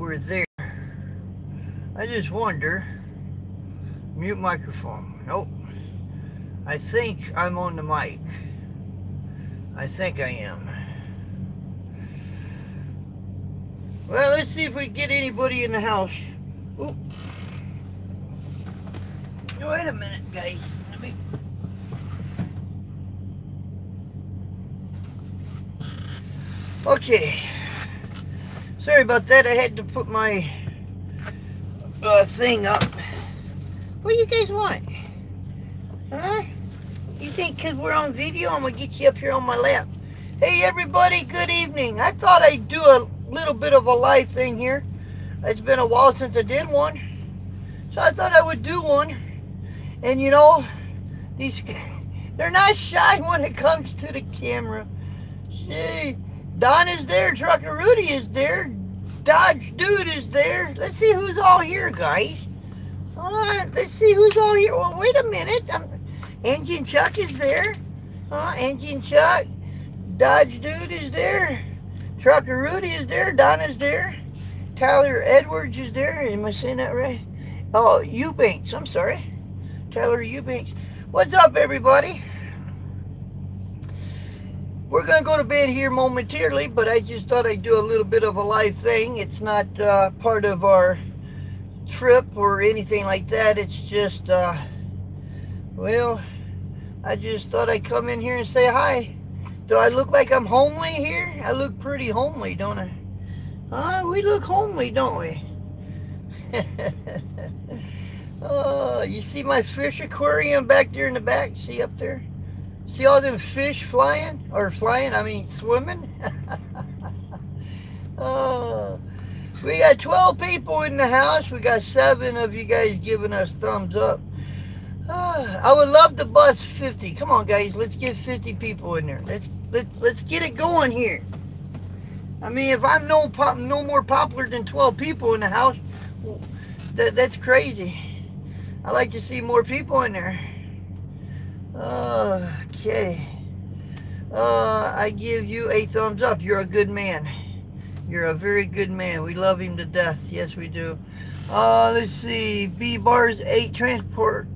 we're there. I just wonder. Mute microphone. Nope. I think I'm on the mic. I think I am. Well, let's see if we get anybody in the house. Oop. Wait a minute, guys. Let me... Okay. Sorry about that. I had to put my thing up. What do you guys want? Huh? You think because we're on video, I'm going to get you up here on my lap? Hey, everybody. Good evening. I thought I'd do a little bit of a live thing here. It's been a while since I did one. So I thought I would do one. And, you know, they're not shy when it comes to the camera. Gee. Don is there, Trucker Rudy is there, Dodge Dude is there. Let's see who's all here, guys. Let's see who's all here. Well, wait a minute. Engine Chuck is there. Engine Chuck. Dodge Dude is there. Trucker Rudy is there. Don is there. Tyler Edwards is there. Am I saying that right? Oh, Eubanks. I'm sorry. Tyler Eubanks. What's up, everybody? We're going to go to bed here momentarily, but I just thought I'd do a little bit of a live thing. It's not part of our trip or anything like that. It's just, well, I just thought I'd come in here and say hi. Do I look like I'm homely here? I look pretty homely, don't I? We look homely, don't we? Oh, you see my fish aquarium back there in the back? See up there? See all them fish flying? Or flying, I mean swimming? Oh, we got 12 people in the house. We got 7 of you guys giving us thumbs up. I would love to bust 50. Come on, guys. Let's get 50 people in there. Let's get it going here. I mean, if I'm no more popular than 12 people in the house, that's crazy. I like to see more people in there. Okay. I give you a thumbs up. You're a good man. You're a very good man. We love him to death. Yes, we do. Let's see. B-Bars 8 Transport.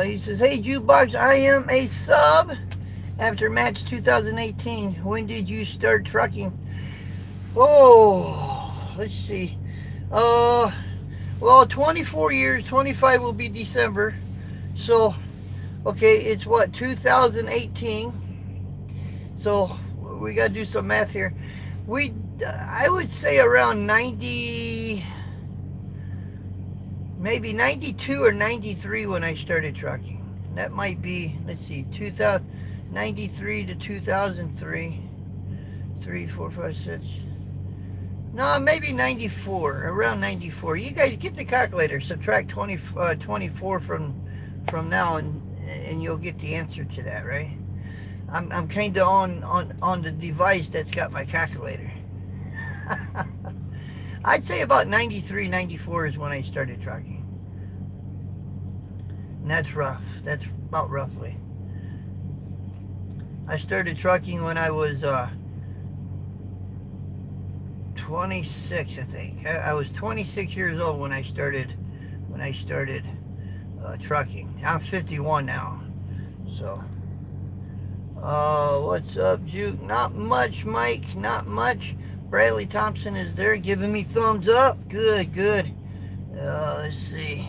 He says, hey, Jukebox, I am a sub after match 2018. When did you start trucking? Oh, let's see. Well, 24 years. 25 will be December. So... okay, it's what, 2018? So we got to do some math here. I would say around 90, maybe 92 or 93 when I started trucking. That might be, let's see, 93 to 2003, 3, 4, 5, 6. No, maybe 94, around 94. You guys get the calculator, subtract 24 from now and you'll get the answer to that, right? I'm kind of on the device that's got my calculator. I'd say about 93, 94 is when I started trucking. And that's rough. That's about roughly. I started trucking when I was 26, I think. I was 26 years old when I started trucking. I'm 51 now. So what's up, Juke? Not much, Mike. Not much. Bradley Thompson is there giving me thumbs up. Good. Let's see.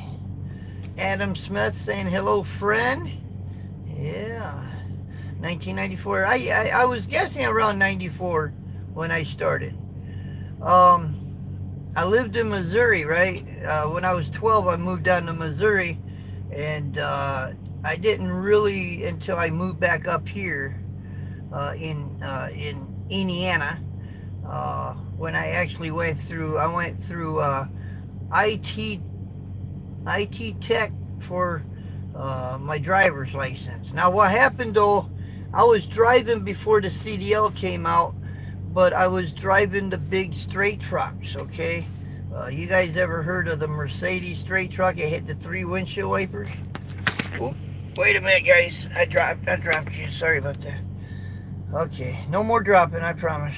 Adam Smith saying hello, friend. Yeah. 1994. I was guessing around 94 when I started. I lived in Missouri, right? When I was 12, I moved down to Missouri. And I didn't really until I moved back up here in Indiana when I actually went through IT Tech for my driver's license. Now what happened though, I was driving before the CDL came out, but I was driving the big straight trucks, okay? You guys ever heard of the Mercedes straight truck? It had the 3 windshield wipers. Oop, wait a minute, guys. I dropped you. Sorry about that. Okay, no more dropping, I promise.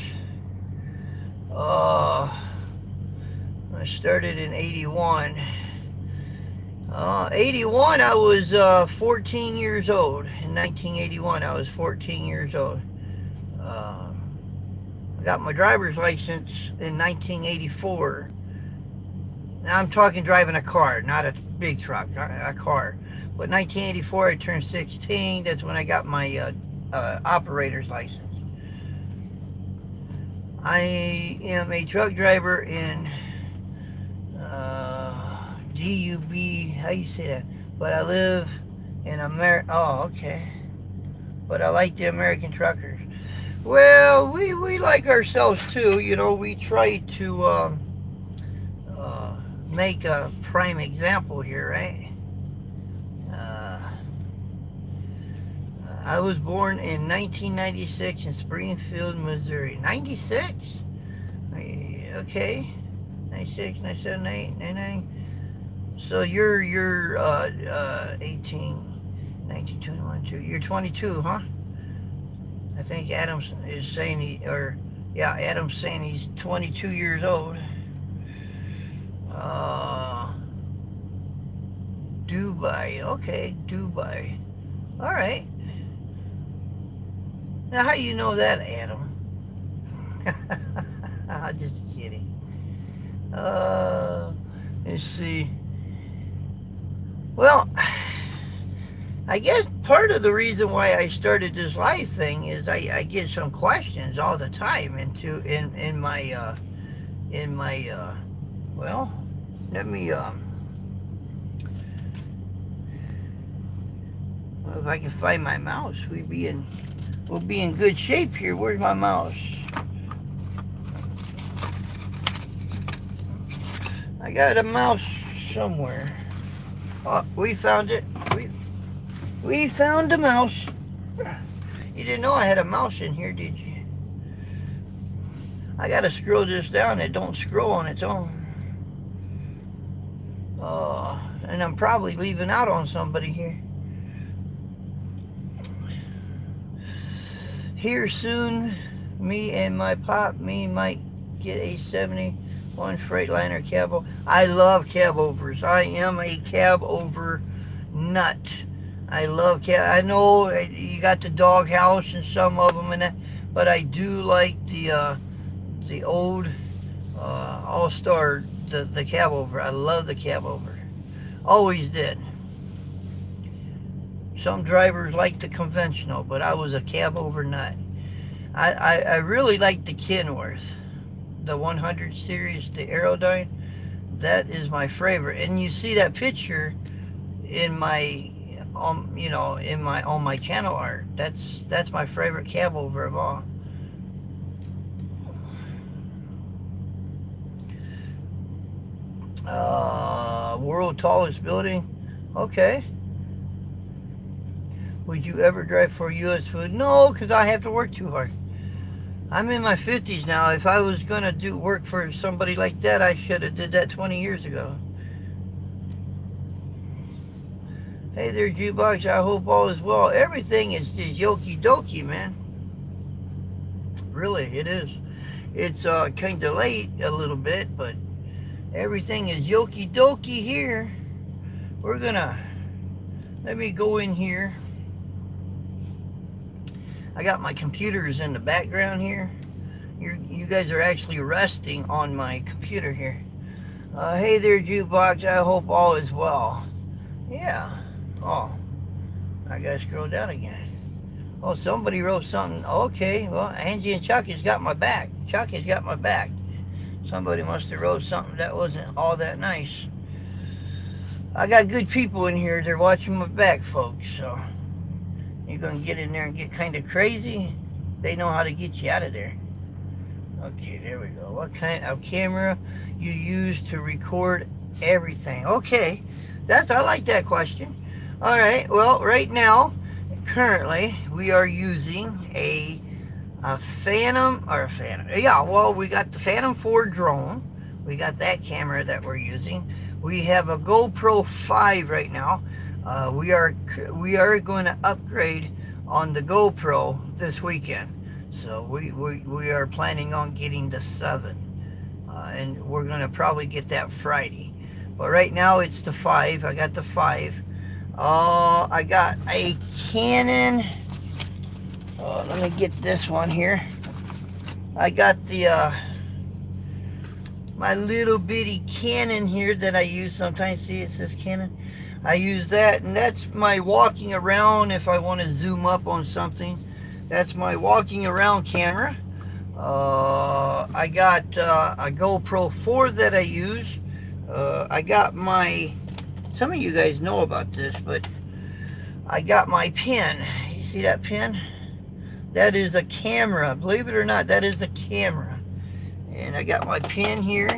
I started in 81. 81, I was 14 years old. In 1981, I was 14 years old. I got my driver's license in 1984. Now I'm talking driving a car, not a big truck, a car. But 1984, I turned 16. That's when I got my operator's license. I am a truck driver in DUB, how you say that? But I live in America. Oh, okay. But I like the American truckers. Well, we like ourselves too. You know, we try to make a prime example here, right? I was born in 1996 in Springfield, Missouri. 96? Okay. 96, 97, 98, 99. So you're 18, 19, 21, 2. You're 22, huh? I think Adams is saying Adam's saying he's 22 years old. Dubai. Okay, Dubai. All right. Now, how you know that, Adam? I'm just kidding. Let's see. Well, I guess part of the reason why I started this live thing is I get some questions all the time in my well, let me well, if I can find my mouse, we'll be in good shape here. Where's my mouse? I got a mouse somewhere. Oh, we found it. We found a mouse. You didn't know I had a mouse in here, did you? I gotta scroll this down. It don't scroll on its own. And I'm probably leaving out on somebody here. Here soon, me and my pop, might get a 71 Freightliner cab. I love cab overs. I am a cab over nut. I love cab. I know you got the doghouse and some of them and that, but I do like the old All-Star, the cab over. I love the cab over. Always did. Some drivers like the conventional, but I was a cab over nut. I really like the Kenworth, the 100 series, the Aerodyne. That is my favorite. And you see that picture in my on my channel art. That's my favorite cab over of all. World tallest building. Okay. Would you ever drive for U.S. food? No, because I have to work too hard. I'm in my 50s now. If I was going to do work for somebody like that, I should have did that 20 years ago. Hey there, Jukebox. I hope all is well. Everything is just yoki dokie, man. Really, it is. It's kind of late a little bit, but everything is yoki dokie here. We're gonna, let me go in here. I got my computers in the background here. You guys are actually resting on my computer here. Hey there, Jukebox. I hope all is well. Yeah. Oh, I gotta scroll down again. Oh, somebody wrote something. Okay, well, Angie and Chucky's got my back. Chucky's got my back. Somebody must have wrote something that wasn't all that nice. I got good people in here. They're watching my back, folks. So you're gonna get in there and get kind of crazy. They know how to get you out of there. Okay, there we go. What kind of camera you use to record everything? Okay, I like that question. All right, well, right now, currently, we are using a Phantom, yeah, well, we got the Phantom 4 drone. We got that camera that we're using. We have a GoPro 5 right now. We are going to upgrade on the GoPro this weekend. So we are planning on getting the 7. and we're gonna probably get that Friday. But right now it's the 5. I got the 5. I got a Canon. Let me get this one here. I got the my little bitty Canon here that I use sometimes. See, it says Canon. I use that, and that's my walking around if I want to zoom up on something. That's my walking around camera. I got a GoPro 4 that I use. I got my, some of you guys know about this, but I got my pen. You see that pen? That is a camera. Believe it or not, that is a camera. And I got my pen here.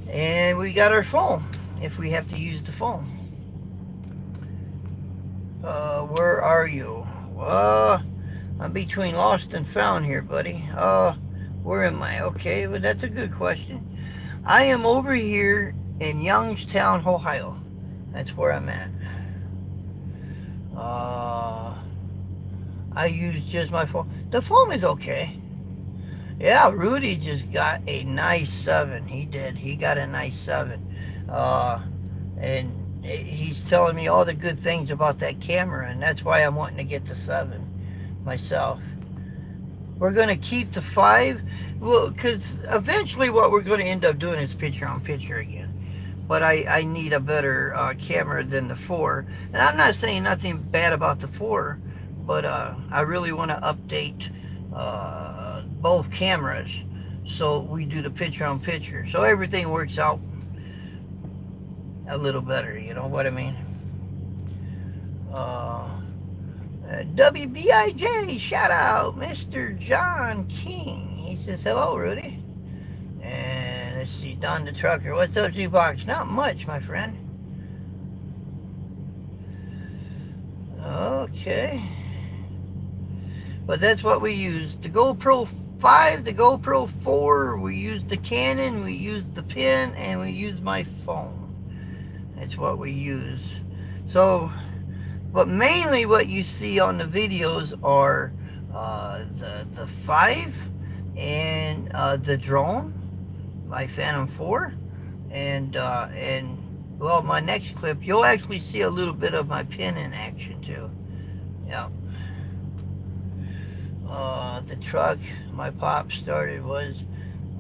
And we got our phone, if we have to use the phone. Where are you? I'm between lost and found here, buddy. Where am I? Okay, well, that's a good question. I am over here in Youngstown, Ohio. That's where I'm at. I use just my phone. The phone is okay. Yeah, Rudy just got a nice 7. He did. He got a nice 7. And he's telling me all the good things about that camera, and that's why I'm wanting to get the 7 myself. We're going to keep the 5. Well, because eventually what we're going to end up doing is picture-on-picture again. But I need a better camera than the 4. And I'm not saying nothing bad about the 4, but I really want to update both cameras so we do the picture-on-picture. So everything works out a little better, you know what I mean? WBIJ, shout out, Mr. John King. He says, hello, Rudy. And let's see, Don the Trucker. What's up, G-Box? Not much, my friend. Okay. But that's what we use. The GoPro 5, the GoPro 4, we use the Canon, we use the pen, and we use my phone. That's what we use. So, but mainly what you see on the videos are the 5 and the drone, my Phantom 4, and well, my next clip you'll actually see a little bit of my pen in action too. Yeah. The truck my pop started was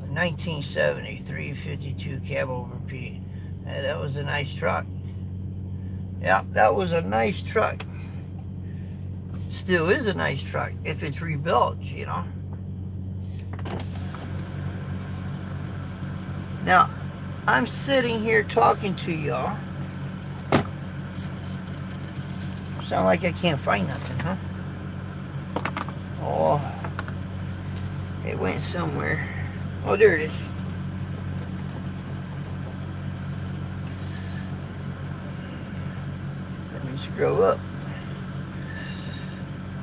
1973 52 cab over P. And that was a nice truck. Yeah, that was a nice truck. Still is a nice truck if it's rebuilt, you know. Now, I'm sitting here talking to y'all. Sound like I can't find nothing, huh? Oh, it went somewhere. Oh, there it is. Let me scroll up.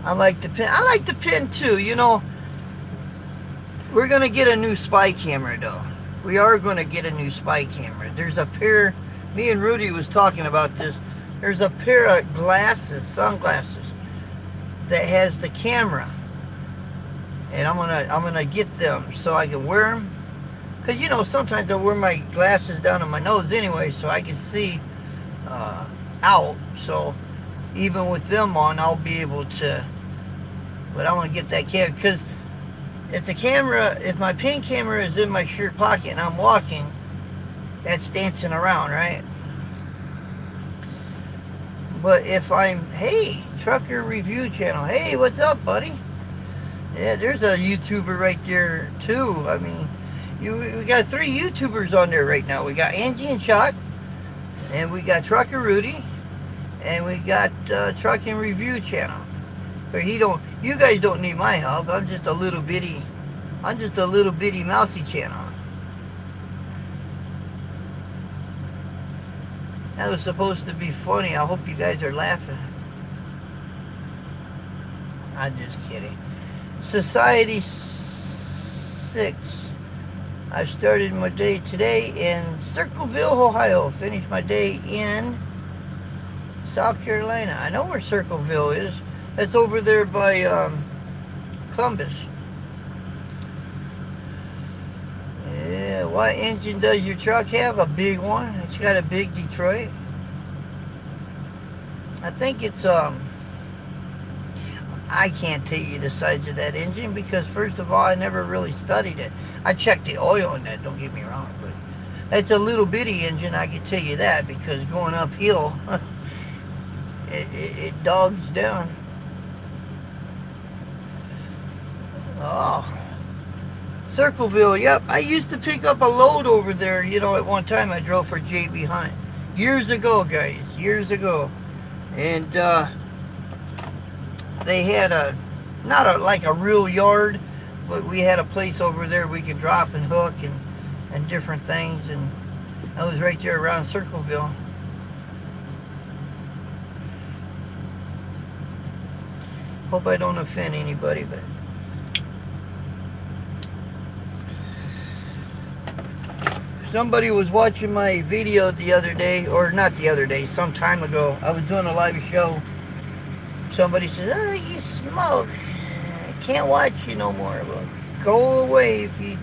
I like the pen. I like the pen too. You know, we're gonna get a new spy camera though. We are gonna get a new spy camera. There's a pair. Me and Rudy was talking about this. There's a pair of glasses, sunglasses, that has the camera, and I'm gonna get them so I can wear them. Cause you know sometimes I wear my glasses down on my nose anyway, so I can see out. So even with them on, I'll be able to. But I want to get that camera because if the camera, if my pen camera is in my shirt pocket and I'm walking, that's dancing around, right? But if I'm, hey, Trucker Review Channel, hey, what's up, buddy? Yeah, there's a YouTuber right there too. I mean, we got 3 YouTubers on there right now. We got Angie and Chuck, and we got Trucker Rudy, and we got Trucking Review Channel. But you guys don't need my help. I'm just a little bitty mousy channel. That was supposed to be funny. I hope you guys are laughing. I'm just kidding. Society 6. I started my day today in Circleville, Ohio. Finished my day in South Carolina. I know where Circleville is. It's over there by Columbus. What engine does your truck have? A big one. It's got a big Detroit. I think it's I can't tell you the size of that engine because first of all I never really studied it. I checked the oil in that, don't get me wrong, but it's a little bitty engine, I can tell you that, because going uphill it dogs down. Oh, Circleville, yep. I used to pick up a load over there, you know, at one time I drove for JB Hunt. Years ago, guys, years ago. And they had not like a real yard, but we had a place over there we could drop and hook and different things. And that was right there around Circleville. Hope I don't offend anybody, but somebody was watching my video the other day, or not the other day, some time ago. I was doing a live show. Somebody says, "Oh, you smoke. I can't watch you no more." Well, go away if you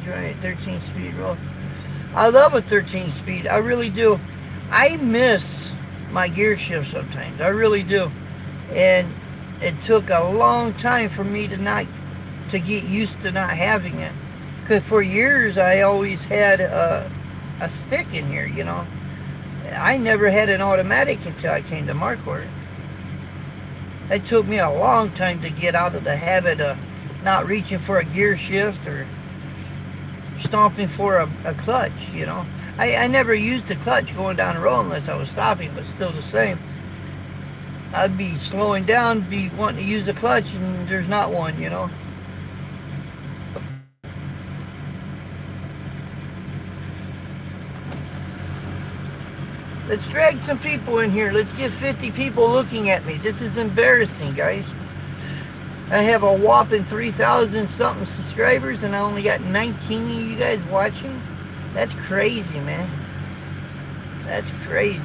try a 13-speed roll. I love a 13-speed. I really do. I miss my gear shift sometimes. I really do. And it took a long time for me to get used to not having it, because for years I always had a stick in here, you know. I never had an automatic until I came to Marquardt. It took me a long time to get out of the habit of not reaching for a gear shift or stomping for a clutch, you know. I never used the clutch going down the road unless I was stopping, but still the same. I'd be slowing down, be wanting to use the clutch, and there's not one, you know. Let's drag some people in here. Let's get 50 people looking at me. This is embarrassing, guys. I have a whopping 3,000 something subscribers and I only got 19 of you guys watching. That's crazy, man. That's crazy.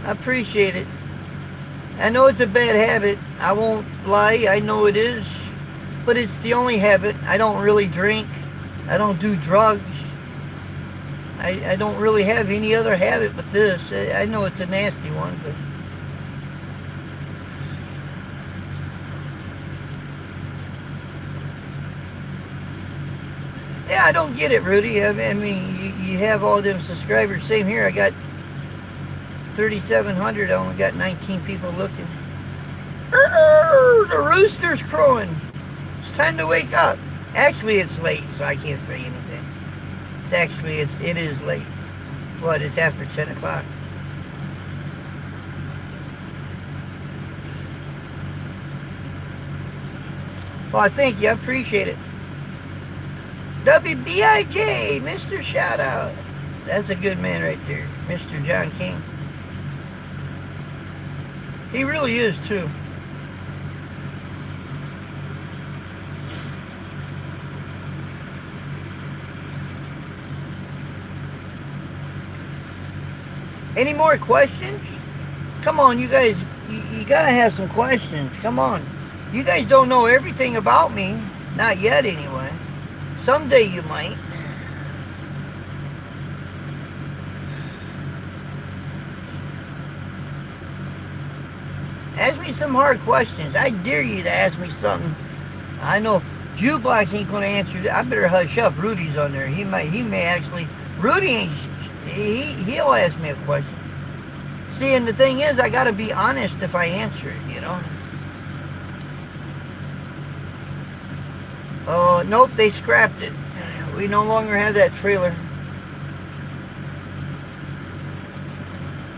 I appreciate it. I know it's a bad habit. I won't lie. I know it is. But it's the only habit. I don't really drink. I don't do drugs. I don't really have any other habit but this. I know it's a nasty one, but yeah, I don't get it, Rudy. I mean, you have all them subscribers. Same here. I got 3,700. I only got 19 people looking. The rooster's crowing. It's time to wake up. Actually, it's late, so I can't say anything. It is late. What? It's after 10 o'clock. Well, I thank you. I appreciate it. WBIJ, Mr. Shoutout. That's a good man right there, Mr. John King. He really is, too. Any more questions? Come on, you guys, you gotta have some questions. Come on. You guys don't know everything about me. Not yet, anyway. Someday you might. Ask me some hard questions. I dare you to ask me something. I know Jukebox ain't gonna answer that. I better hush up. Rudy's on there. He may actually. Rudy ain't. He'll ask me a question. See, and the thing is, I gotta be honest if I answer it, you know. Oh, nope, they scrapped it. We no longer have that trailer.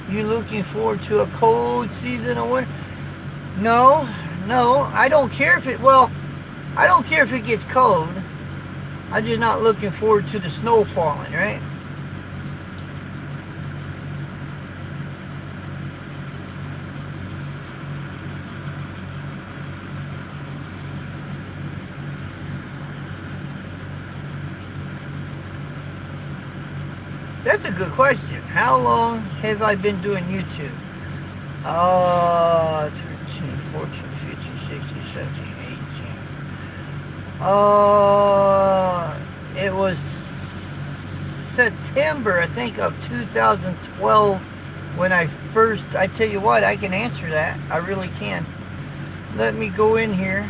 You looking forward to a cold season of winter? No, I don't care if it, well, I don't care if it gets cold. I'm just not looking forward to the snow falling, right? That's a good question. How long have I been doing YouTube? 13, 14. 17, 18. It was September, I think, of 2012 when I tell you what, I can answer that. I really can. Let me go in here.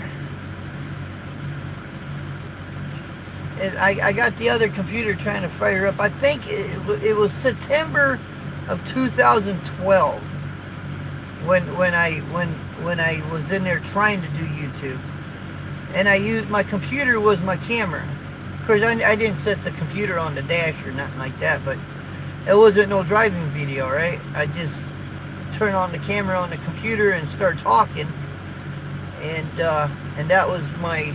I got the other computer trying to fire up. I think it was September of 2012 when I was in there trying to do YouTube, and I used my computer was my camera. Of course, I didn't set the computer on the dash or nothing like that, but it wasn't no driving video, right? I just turn on the camera on the computer and start talking, and that was my.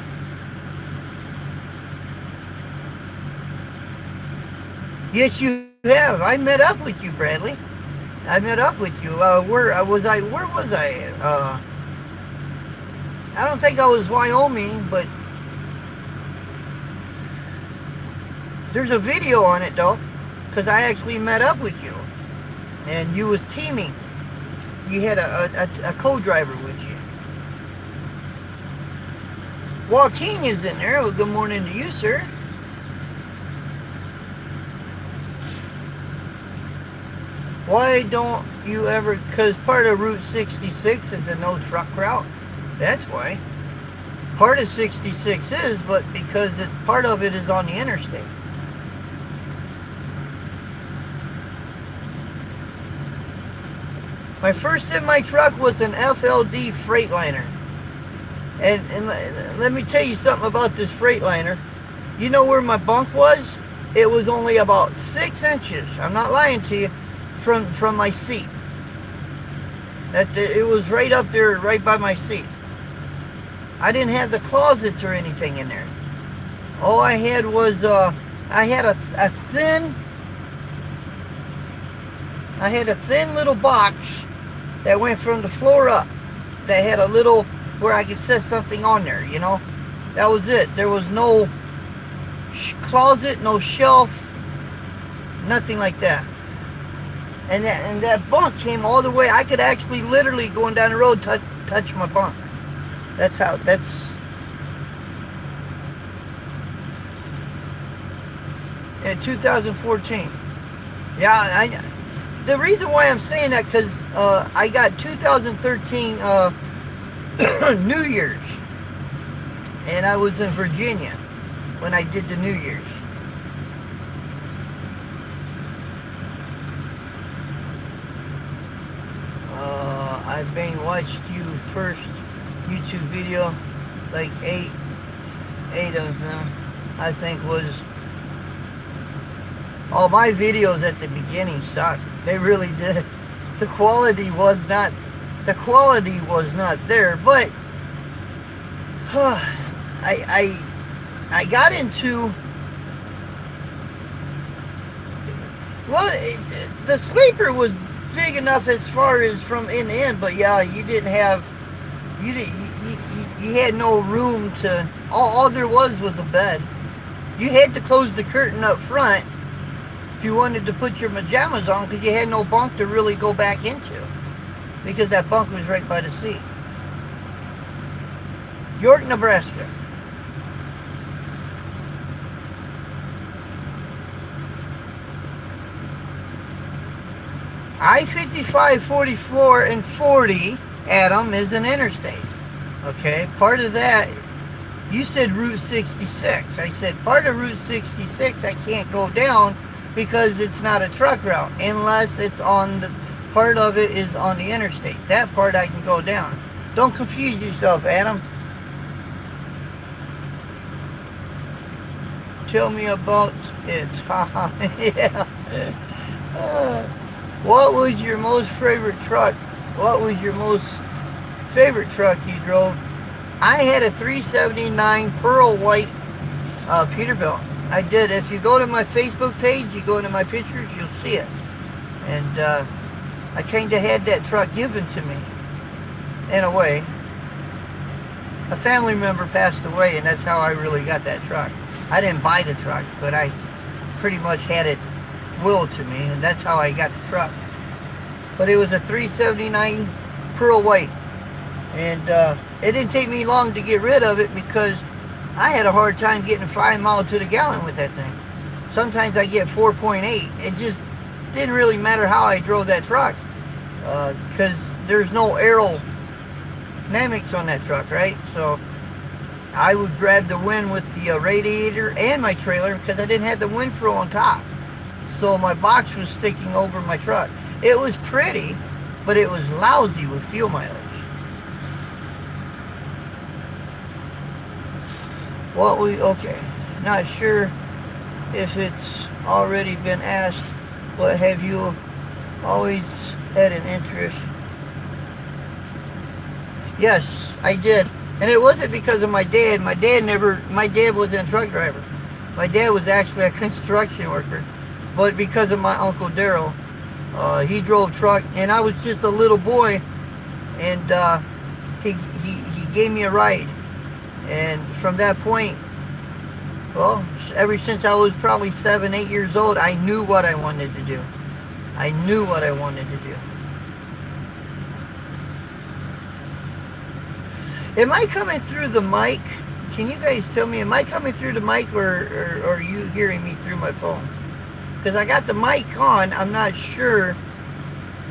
Yes, you have. I met up with you, Bradley. I met up with you. Where was I? I don't think I was Wyoming, but there's a video on it though, because I actually met up with you, and you was teaming. You had a co-driver with you. Joaquin is in there. Well, good morning to you, sir. Why don't you ever, because part of Route 66 is a no truck route. That's why. Part of 66 is, but because part of it is on the interstate. My first semi-truck was an FLD Freightliner. And let me tell you something about this Freightliner. You know where my bunk was? It was only about 6 inches. I'm not lying to you. From my seat. It was right up there, right by my seat. I didn't have the closets or anything in there. All I had was I had a thin little box that went from the floor up. That had a little where I could set something on there. You know, that was it. There was no closet, no shelf, nothing like that. And that bunk came all the way. I could actually literally going down the road touch my bunk. That's in 2014. Yeah, the reason why I'm saying that because I got 2013 New Year's, and I was in Virginia when I did the New Year's. I've been watched you first YouTube video, like eight of them, I think was. All my videos at the beginning sucked. They really did. The quality was not there, but I got into, well, the sleeper was big enough as far as from end to end, but yeah, you had no room to, all there was a bed. You had to close the curtain up front if you wanted to put your pajamas on, because you had no bunk to really go back into, because that bunk was right by the seat. York, Nebraska. I-55, 44, and 40, Adam, is an interstate. Okay, part of that, you said Route 66. I said part of Route 66 I can't go down because it's not a truck route unless it's on the, part of it is on the interstate. That part I can go down. Don't confuse yourself, Adam. Tell me about it. Yeah. What was your most favorite truck? What was your most favorite truck you drove? I had a 379 pearl white Peterbilt. I did. If you go to my Facebook page, you go into my pictures, you'll see it. And I kind of had that truck given to me, in a way. A family member passed away, and that's how I really got that truck. I didn't buy the truck, but I pretty much had it willed to me, and that's how I got the truck. But it was a 379 pearl white. And it didn't take me long to get rid of it because I had a hard time getting 5 miles to the gallon with that thing. Sometimes I get 4.8. It just didn't really matter how I drove that truck because there's no aerodynamics on that truck, right? So I would grab the wind with the radiator and my trailer because I didn't have the wind frill on top. So my box was sticking over my truck. It was pretty, but it was lousy with fuel mileage. Okay, not sure if it's already been asked, but have you always had an interest? Yes, I did. And it wasn't because of my dad. My dad wasn't a truck driver. My dad was actually a construction worker. But because of my Uncle Daryl, he drove truck, and I was just a little boy, and he gave me a ride. And from that point, well, ever since I was probably 7, 8 years old, I knew what I wanted to do. I knew what I wanted to do. Am I coming through the mic? Can you guys tell me, am I coming through the mic, or are you hearing me through my phone? Because I got the mic on, I'm not sure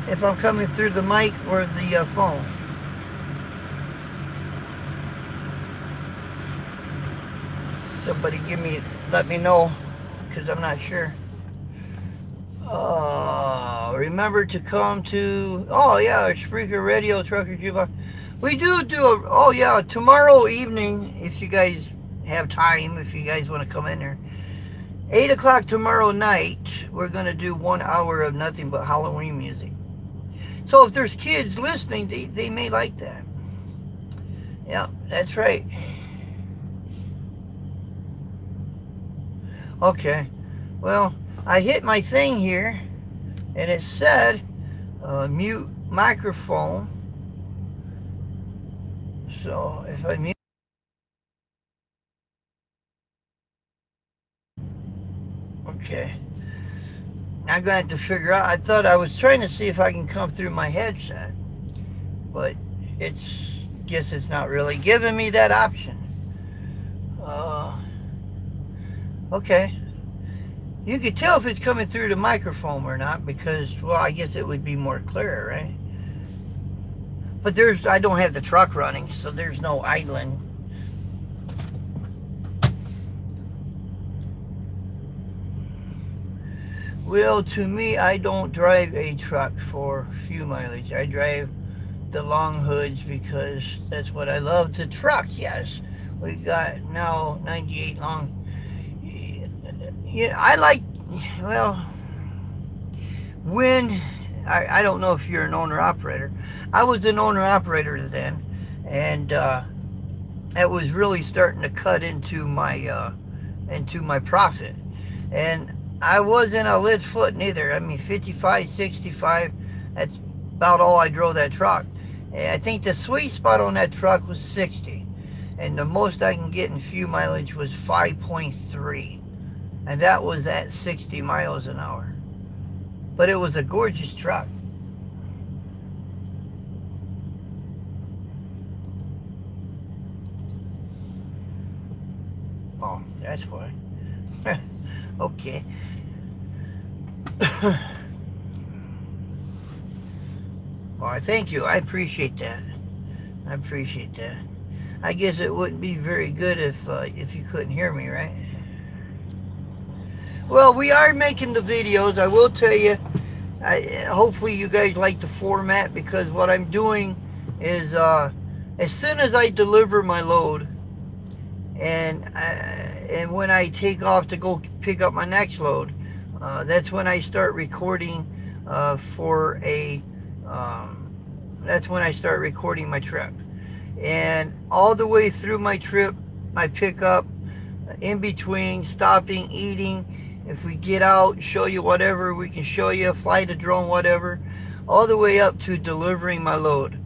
if I'm coming through the mic or the phone. Somebody let me know, because I'm not sure. Remember to come to, oh yeah, Spreaker Radio Trucker Jukebox. We do oh yeah, tomorrow evening, if you guys have time, if you guys want to come in there. 8 o'clock tomorrow night, we're going to do 1 hour of nothing but Halloween music. So if there's kids listening, they may like that. Yeah, that's right. Okay, well, I hit my thing here, and it said mute microphone. So if I mute, okay, I'm gonna have to figure out. I thought I was trying to see if I can come through my headset, but guess it's not really giving me that option. Okay, you could tell if it's coming through the microphone or not, because, well, I guess it would be more clear, right? But I don't have the truck running, so there's no idling. Well, to me, I don't drive a truck for fuel mileage. I drive the long hoods because that's what I love to truck. Yes, we got now 98 long. Yeah, I like, well, when I don't know if you're an owner-operator. I was an owner-operator then, and it was really starting to cut into my profit. And I wasn't a lit foot neither. I mean, 55, 65, that's about all I drove that truck. And I think the sweet spot on that truck was 60. And the most I can get in fuel mileage was 5.3. And that was at 60 miles an hour. But it was a gorgeous truck. Oh, that's why. Okay. Well, thank you. I appreciate that. I appreciate that. I guess it wouldn't be very good if you couldn't hear me, right? Well, we are making the videos. I will tell you, hopefully you guys like the format, because what I'm doing is as soon as I deliver my load and when I take off to go pick up my next load, that's when I start recording that's when I start recording my trip. And all the way through my trip, my pickup, in between, stopping, eating, if we get out, show you whatever we can show you, fly the drone, whatever, all the way up to delivering my load.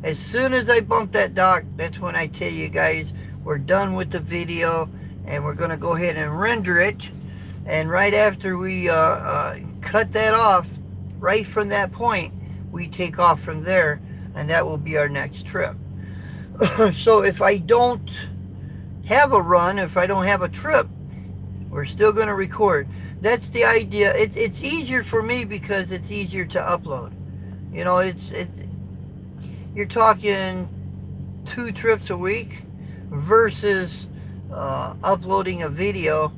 As soon as I bump that dock, that's when I tell you guys we're done with the video, and we're going to go ahead and render it. And right after we cut that off, right from that point, we take off from there, and that will be our next trip. So if I don't have a run, if I don't have a trip, we're still going to record. That's the idea. It's easier for me because it's easier to upload. You know, you're talking 2 trips a week versus uploading a video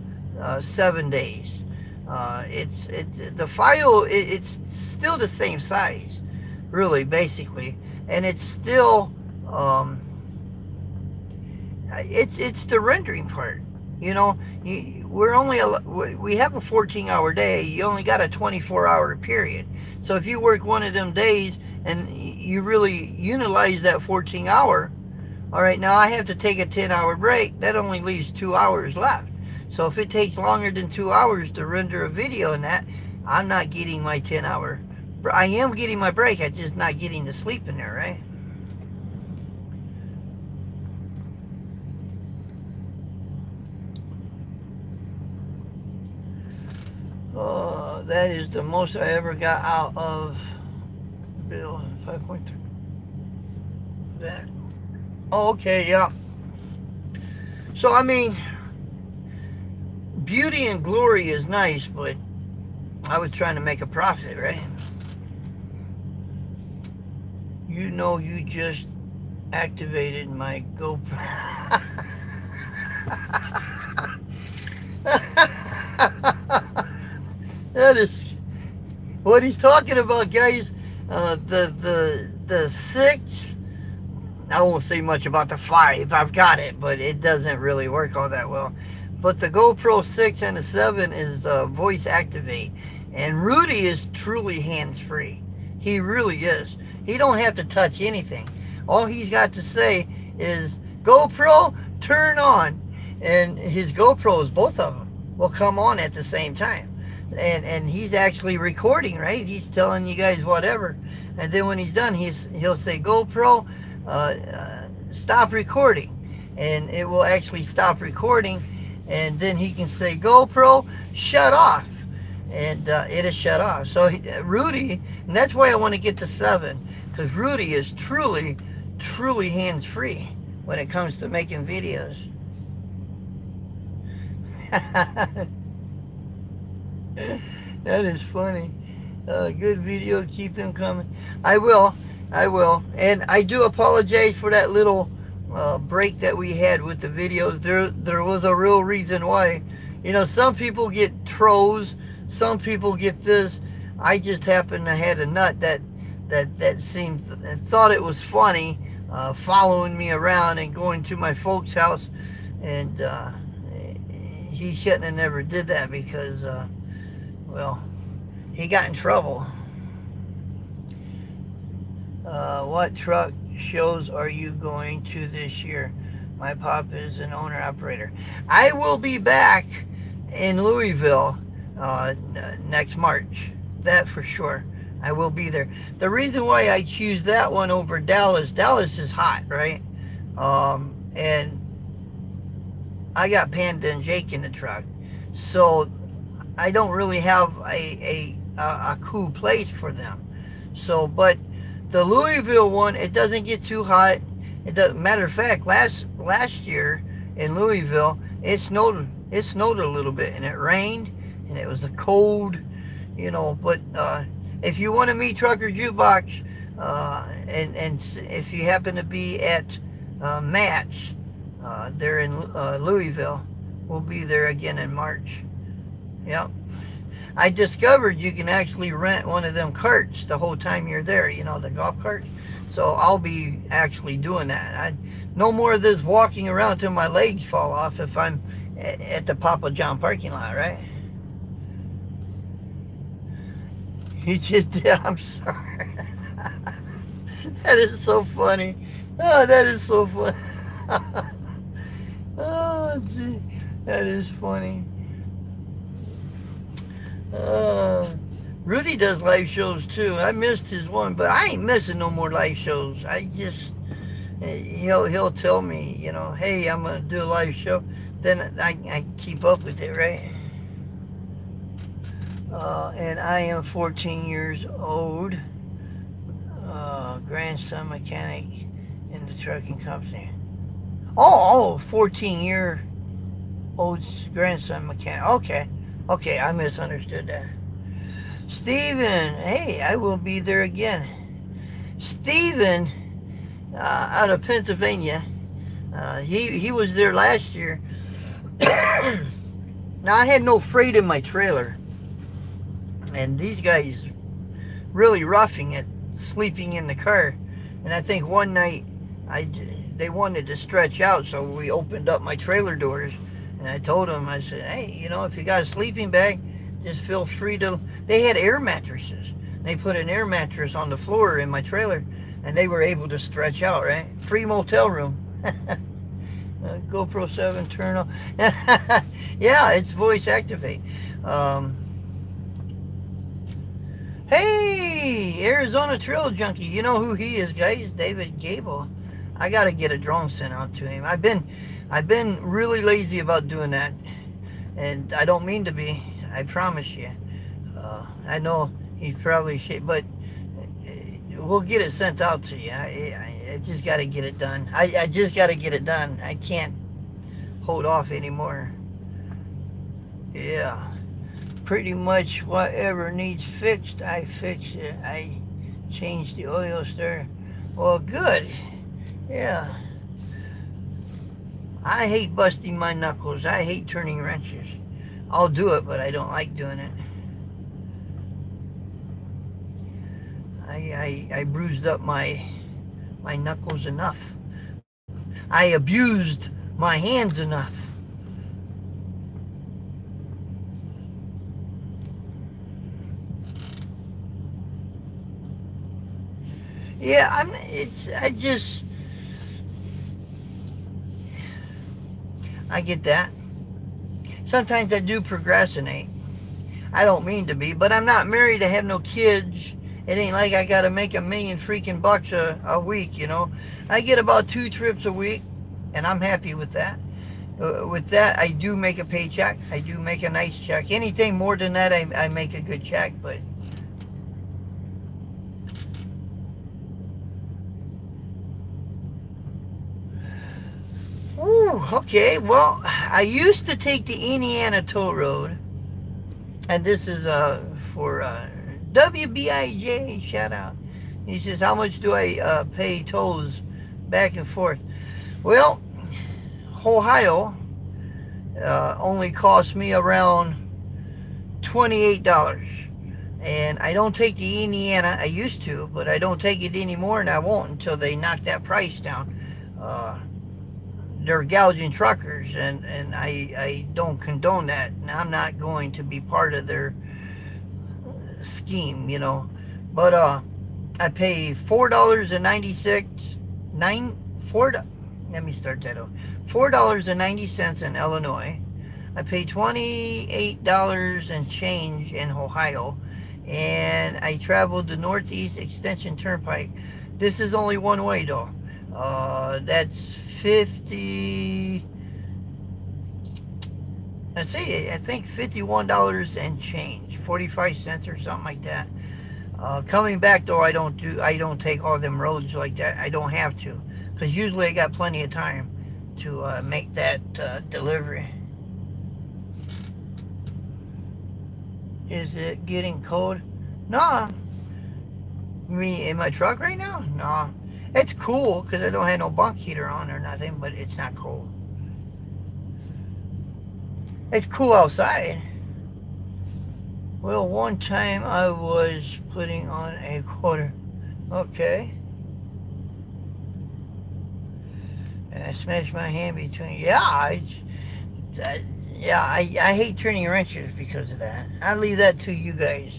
7 days. The file, it's still the same size, really, basically, and it's still it's the rendering part. You know, we have a 14-hour day. You only got a 24-hour period. So if you work one of them days and you really utilize that 14-hour, all right, now I have to take a 10-hour break. That only leaves 2 hours left. So if it takes longer than 2 hours to render a video and that, I'm not getting my 10-hour. I am getting my break. I'm just not getting the sleep in there, right? Oh, that is the most I ever got out of bill. 5.3. That. Oh, okay, yeah. So, I mean, beauty and glory is nice, but I was trying to make a profit, right? You know, you just activated my GoPro. That is what he's talking about, guys. The 6, I won't say much about the 5. I've got it, but it doesn't really work all that well. But the GoPro 6 and the 7 is voice activate, and Rudy is truly hands-free. He really is. He don't have to touch anything. All he's got to say is, GoPro, turn on. And his GoPros, both of them, will come on at the same time. And he's actually recording, right? He's telling you guys whatever. And then when he's done, he'll say, GoPro, stop recording. And it will actually stop recording. And then he can say, GoPro, shut off. And it'll shut off. So Rudy, and that's why I want to get to 7. Because Rudy is truly, truly hands-free when it comes to making videos. That is funny. Good video. Keep them coming. I will. And I do apologize for that little break that we had with the videos. There was a real reason why. You know, some people get trolls. Some people get this. I just happened to have a nut that thought it was funny, following me around and going to my folks' house, and he shouldn't have never did that because, well, he got in trouble. What truck shows are you going to this year? My pop is an owner-operator. I will be back in Louisville next March. That for sure. I will be there. The reason why I choose that one over Dallas is hot, right? And I got Panda and Jake in the truck, so I don't really have a cool place for them. So, but the Louisville one, it doesn't get too hot. It doesn't. Matter of fact, last year in Louisville, it snowed a little bit, and it rained, and it was a cold, you know. But if you want to meet Trucker Jukebox, and if you happen to be at Match, they're in Louisville, we'll be there again in March. Yep. I discovered you can actually rent one of them carts the whole time you're there, you know, the golf carts. So I'll be actually doing that. No more of this walking around till my legs fall off if I'm at the Papa John parking lot, right? You just did. I'm sorry. That is so funny. Oh, that is so funny. Oh, gee. That is funny. Rudy does live shows too. I missed his one, but I ain't missing no more live shows. I just, he'll tell me, you know, hey, I'm gonna do a live show. Then I keep up with it, right? And I am 14 years old. Grandson mechanic in the trucking company. Oh, 14-year-old grandson mechanic. Okay, I misunderstood that. Steven, hey, I will be there again. Steven, out of Pennsylvania, he was there last year. Now, I had no freight in my trailer, and these guys really roughing it, sleeping in the car. And I think one night they wanted to stretch out, so we opened up my trailer doors, and I told them, I said, hey, you know, if you got a sleeping bag, just feel free to. They had air mattresses. They put an air mattress on the floor in my trailer, and they were able to stretch out, right? Free motel room. GoPro 7 turn on. Yeah, it's voice activate. Hey, Arizona Trail Junkie. You know who he is, guys? David Gable. I gotta get a drone sent out to him. I've been really lazy about doing that, and I don't mean to be. I promise you. I know he's probably shit, but we'll get it sent out to you. I just got to get it done. I just got to get it done. I can't hold off anymore. Yeah. Pretty much whatever needs fixed, I fix it. I change the oil stir. Well, good. Yeah. I hate busting my knuckles. I hate turning wrenches. I'll do it, but I don't like doing it. I bruised up my knuckles enough. I abused my hands enough. Yeah, I get that. Sometimes I do procrastinate. I don't mean to be, but I'm not married. I have no kids. It ain't like I gotta make $1 million freaking bucks a week, you know. I get about 2 trips a week, and I'm happy with that. With that, I do make a paycheck. I do make a nice check. Anything more than that, I make a good check, but... Ooh, okay, well, I used to take the Indiana Toll Road, and this is for WBIJ, shout out. He says, how much do I pay tolls back and forth? Well, Ohio only cost me around $28. And I don't take the Indiana. I used to, but I don't take it anymore, and I won't until they knock that price down. They're gouging truckers, and I don't condone that. And I'm not going to be part of their scheme, you know. But I pay $4.96. Let me start that over. $4.90 in Illinois. I pay $28 and change in Ohio, and I traveled the Northeast Extension Turnpike. This is only one way though. That's 50. Let's see, I think $51 and change, 45 cents or something like that. Coming back though, I don't take all them roads like that. I don't have to, because usually I got plenty of time to make that delivery. Is it getting cold? Nah. Me in my truck right now? Nah. It's cool because I don't have no bunk heater on or nothing, but it's not cold. It's cool outside. Well, one time I was putting on a quarter. Okay. And I smashed my hand between. Yeah, I hate turning wrenches because of that. I leave that to you guys.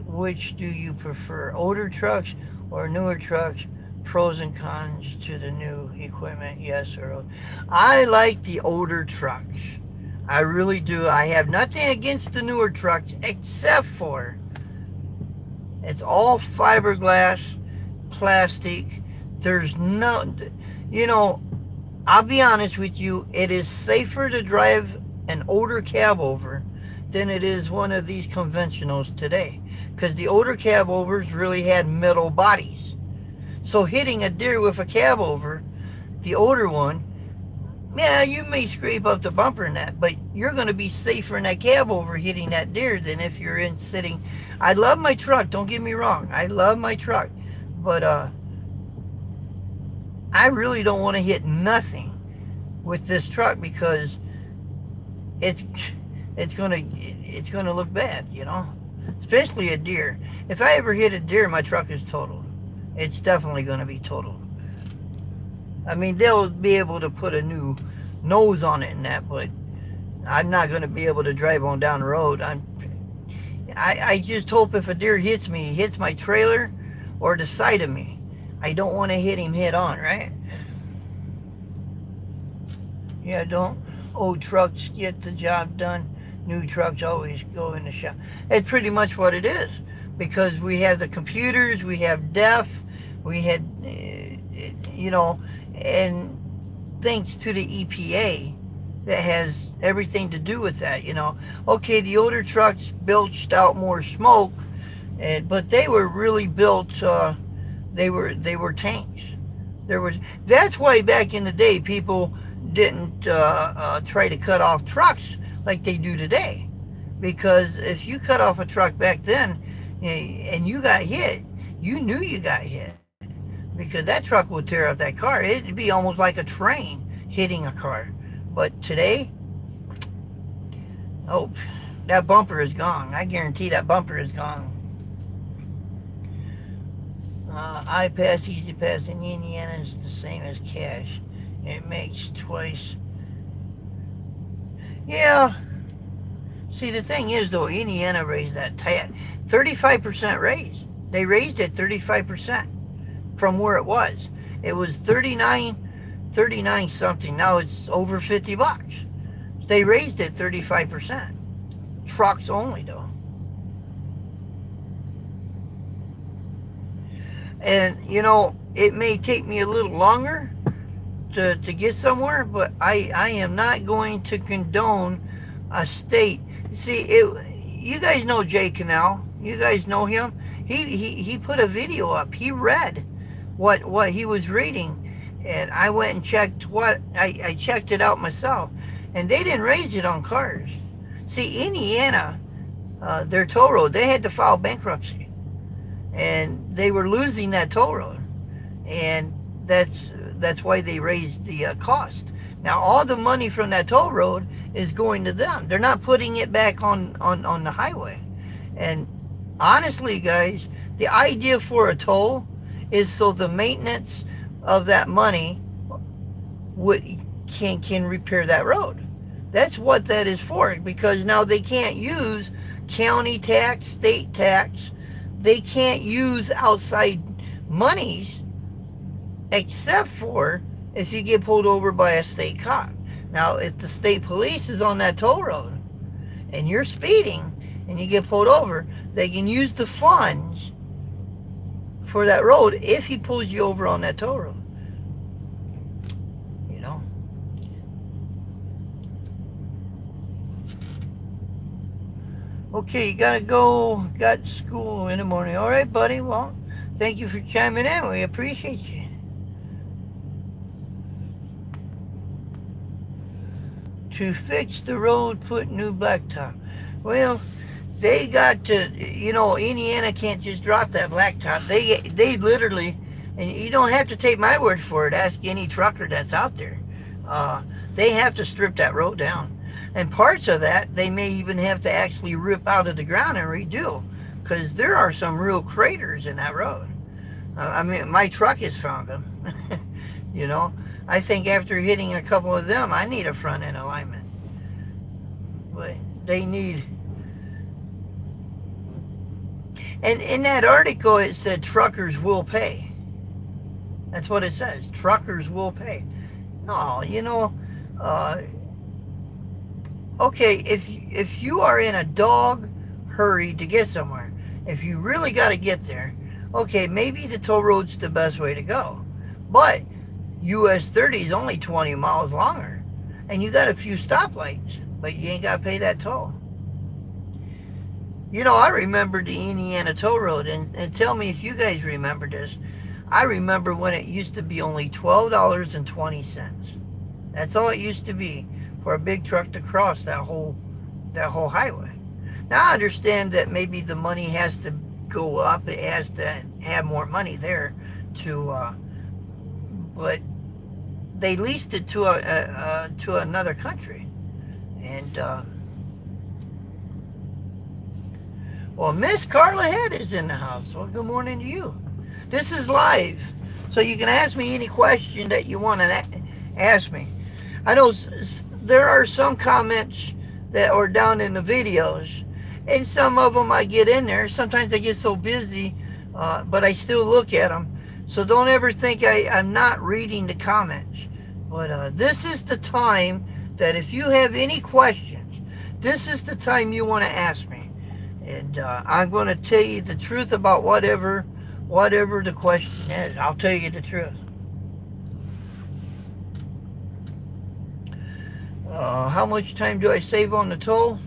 Which do you prefer? Older trucks or newer trucks? Pros and cons to the new equipment, yes or no? I like the older trucks. I really do. I have nothing against the newer trucks, except for it's all fiberglass, plastic. There's no, you know, I'll be honest with you, it is safer to drive an older cab over than it is one of these conventionals today. Because the older cab overs really had metal bodies. So hitting a deer with a cab over, the older one, yeah, you may scrape up the bumper in that, but you're going to be safer in that cab over hitting that deer than if you're in sitting. I love my truck, don't get me wrong. I love my truck. But I really don't want to hit nothing with this truck because it's gonna look bad, you know, especially a deer. If I ever hit a deer, my truck is totaled. It's definitely gonna be totaled. I mean, they'll be able to put a new nose on it and that, but I'm not gonna be able to drive on down the road. I just hope if a deer hits me, he hits my trailer or the side of me. I don't want to hit him head on, right? Yeah, don't old trucks get the job done. New trucks always go in the shop. That's pretty much what it is, because we have the computers, we have DEF, we had, you know, and thanks to the EPA, that has everything to do with that, you know. Okay, the older trucks belched out more smoke, but they were really built. They were tanks. That's why back in the day people didn't try to cut off trucks like they do today, because if you cut off a truck back then and you got hit, you knew you got hit, because that truck would tear up that car. It'd be almost like a train hitting a car. But today, oh, that bumper is gone. I guarantee that bumper is gone. I-Pass, Easy Pass in Indiana is the same as cash. It makes twice. Yeah. See, the thing is, though, Indiana raised that 35% raise. They raised it 35% from where it was. It was 39 something. Now it's over 50 bucks. They raised it 35%. Trucks only, though. And, you know, it may take me a little longer to get somewhere, but I am not going to condone a state. See, you guys know Jay Canal. You guys know him. He put a video up. He read what he was reading. And I went and checked I checked it out myself. And they didn't raise it on cars. See, Indiana, their toll road, they had to file bankruptcy. And they were losing that toll road. And that's why they raised the cost. Now, all the money from that toll road is going to them. They're not putting it back on the highway. And honestly, guys, the idea for a toll is so the maintenance of that money can repair that road. That's what that is for, because now they can't use county tax, state tax. They can't use outside monies except for if you get pulled over by a state cop. Now, if the state police is on that toll road and you're speeding and you get pulled over, they can use the funds for that road if he pulls you over on that toll road. You know? Okay, you gotta go. Got school in the morning. All right, buddy. Well, thank you for chiming in. We appreciate you. To fix the road, put new blacktop. Well, they got to, you know, Indiana can't just drop that blacktop. They literally, and you don't have to take my word for it, ask any trucker that's out there. They have to strip that road down. And parts of that, they may even have to actually rip out of the ground and redo, because there are some real craters in that road. I mean, my truck has found them. You know, I think after hitting a couple of them, I need a front end alignment. But they need... And in that article, it said truckers will pay. That's what it says. Truckers will pay. No, you know, okay, if you are in a dog hurry to get somewhere, if you really got to get there, okay, maybe the toll road's the best way to go. But US 30 is only 20 miles longer, and you got a few stoplights, but you ain't got to pay that toll. You know, I remember the Indiana toll road, and tell me if you guys remember this. I remember when it used to be only $12.20. That's all it used to be for a big truck to cross that whole highway. Now I understand that maybe the money has to go up. It has to have more money there but they leased it to another country. And well, Miss Carla Head is in the house. Well, good morning to you. This is live, so you can ask me any question that you want to ask me. I know there are some comments that are down in the videos, and some of them I get in there. Sometimes I get so busy, but I still look at them. So don't ever think I'm not reading the comments. But this is the time that if you have any questions, this is the time you want to ask me. And I'm going to tell you the truth about whatever the question is. I'll tell you the truth. How much time do I save on the toll?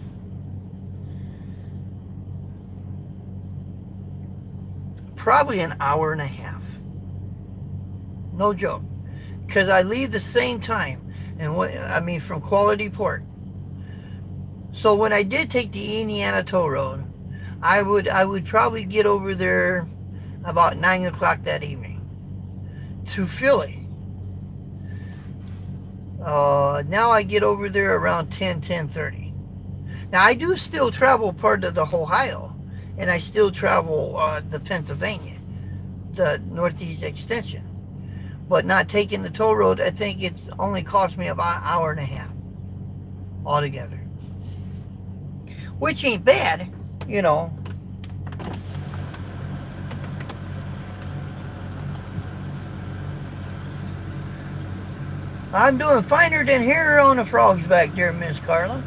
Probably an hour and a half. No joke. Because I leave the same time. And from Quality Port. So when I did take the Indiana toll road, I would probably get over there about 9 o'clock that evening to Philly. Now I get over there around 10:30. Now I do still travel part of the Ohio, and I still travel the Pennsylvania, the Northeast Extension, but not taking the toll road. I think it's only cost me about an hour and a half altogether, which ain't bad, you know. I'm doing finer than here on the frogs back there, Miss Carla.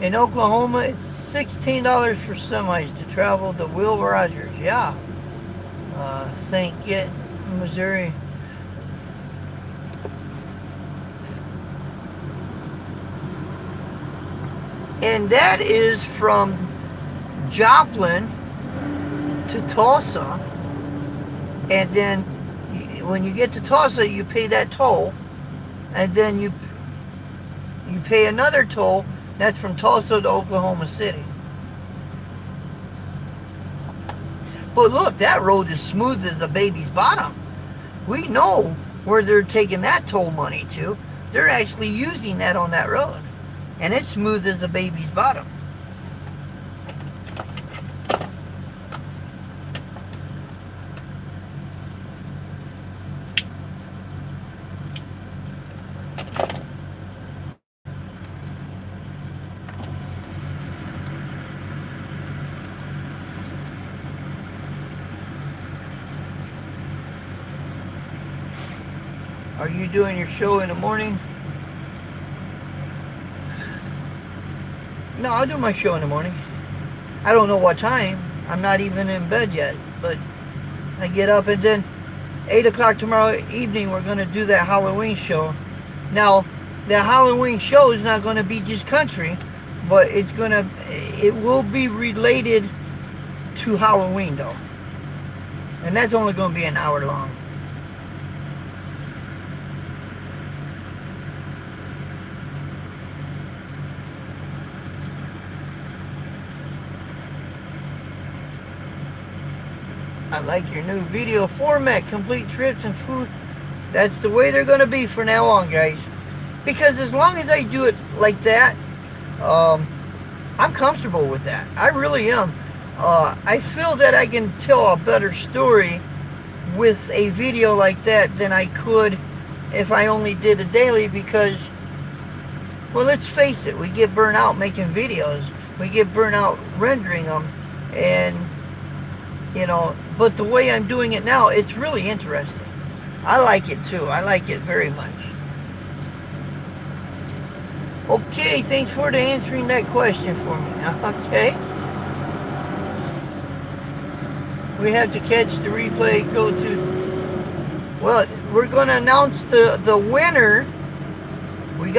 In Oklahoma, it's $16 for semis to travel to Will Rogers. Yeah. Think it, Missouri. And that is from Joplin to Tulsa. And then when you get to Tulsa, you pay that toll. And then you pay another toll. That's from Tulsa to Oklahoma City. But look, that road is smooth as a baby's bottom. We know where they're taking that toll money to. They're actually using that on that road. And it's smooth as a baby's bottom. Are you doing your show in the morning? No, I'll do my show in the morning. I don't know what time. I'm not even in bed yet. But I get up, and then 8 o'clock tomorrow evening we're going to do that Halloween show. Now, the Halloween show is not going to be just country, but it will be related to Halloween though. And that's only going to be an hour long. I like your new video format, complete trips and food. That's the way they're going to be for now on, guys. Because as long as I do it like that, I'm comfortable with that. I really am. I feel that I can tell a better story with a video like that than I could if I only did it daily, because, well, let's face it, we get burnt out making videos. We get burnt out rendering them. And, you know, but the way I'm doing it now, it's really interesting. I like it too. I like it very much. Okay, thanks for answering that question for me. Okay. We have to catch the replay, go to... Well, we're going to announce the winner. We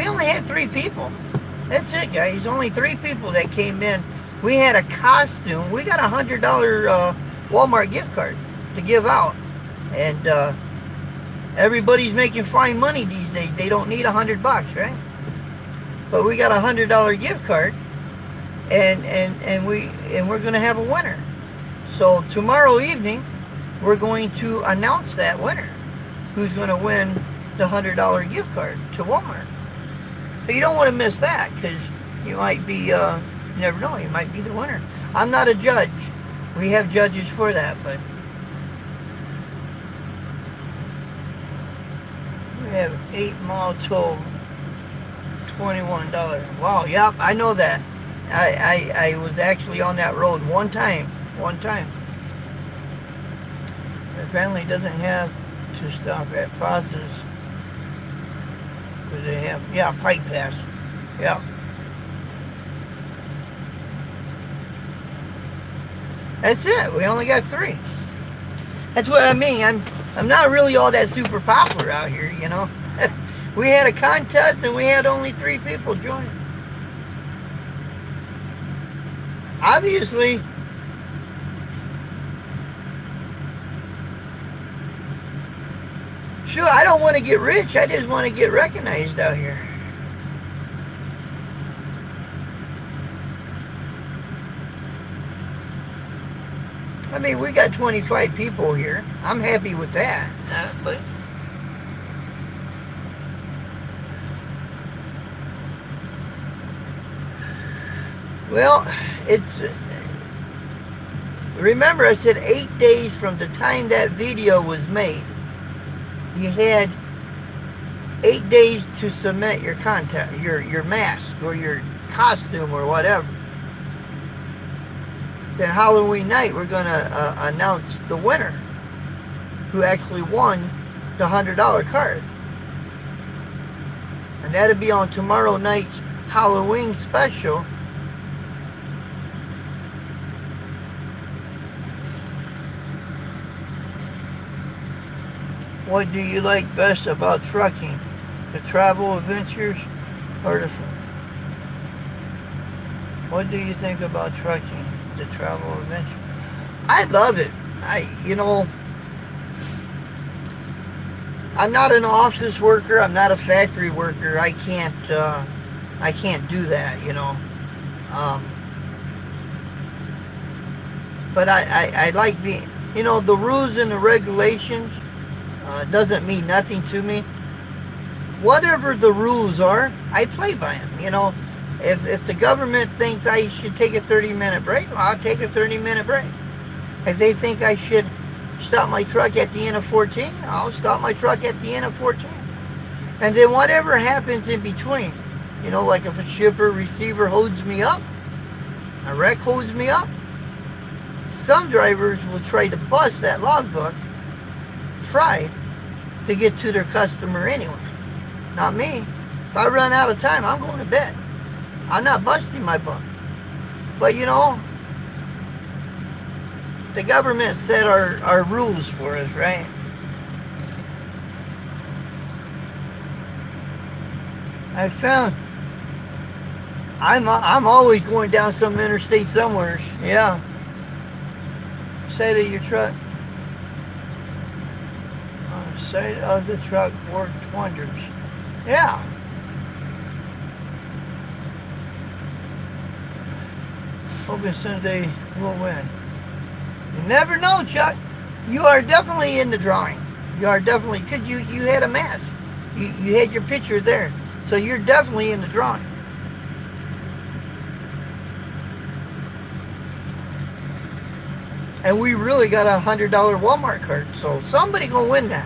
only had 3 people. That's it, guys. Only 3 people that came in. We had a costume. We got a $100 Walmart gift card. to give out. And everybody's making fine money these days. They don't need $100, right? But we got a $100 gift card, and we're gonna have a winner. So tomorrow evening, we're going to announce that winner, who's gonna win the $100 gift card to Walmart. So you don't want to miss that, because you might be, you never know, you might be the winner. I'm not a judge. We have judges for that, but we have 8 mile toll, $21. Wow, yep, I know that. I was actually on that road one time. Apparently doesn't have to stop at pauses. Because they have, yeah, Pike Pass. Yeah. That's it. We only got 3. That's what I mean. I'm not really all that super popular out here, you know. We had a contest and we had only 3 people join. Obviously, sure, I don't want to get rich. I just want to get recognized out here. I mean, we got 25 people here. I'm happy with that. But well, it's, remember I said 8 days from the time that video was made. You had 8 days to submit your content, your mask or your costume or whatever. Then Halloween night, we're going to announce the winner who actually won the $100 card. And that'll be on tomorrow night's Halloween special. What do you like best about trucking? The travel adventures or the... What do you think about trucking? The travel adventure? I love it. You know, I'm not an office worker. I'm not a factory worker. I can't do that, you know. But I like being, you know, the rules and the regulations doesn't mean nothing to me. Whatever the rules are, I play by them, you know. If the government thinks I should take a 30-minute break, well, I'll take a 30-minute break. If they think I should stop my truck at the end of 14, I'll stop my truck at the end of 14. And then whatever happens in between, you know, like if a shipper, receiver holds me up, a wreck holds me up, some drivers will try to bust that logbook, try to get to their customer anyway. Not me. If I run out of time, I'm going to bed. I'm not busting my book. But you know, the government set our rules for us, right? I found I'm always going down some interstate somewhere. Yeah. Side of your truck. On the side of the truck worked wonders. Yeah. Hoping Sunday will win. You never know, Chuck. You are definitely in the drawing. You are definitely, because you had a mask. You had your picture there. So you're definitely in the drawing. And we really got a $100 Walmart card. So somebody gonna win that.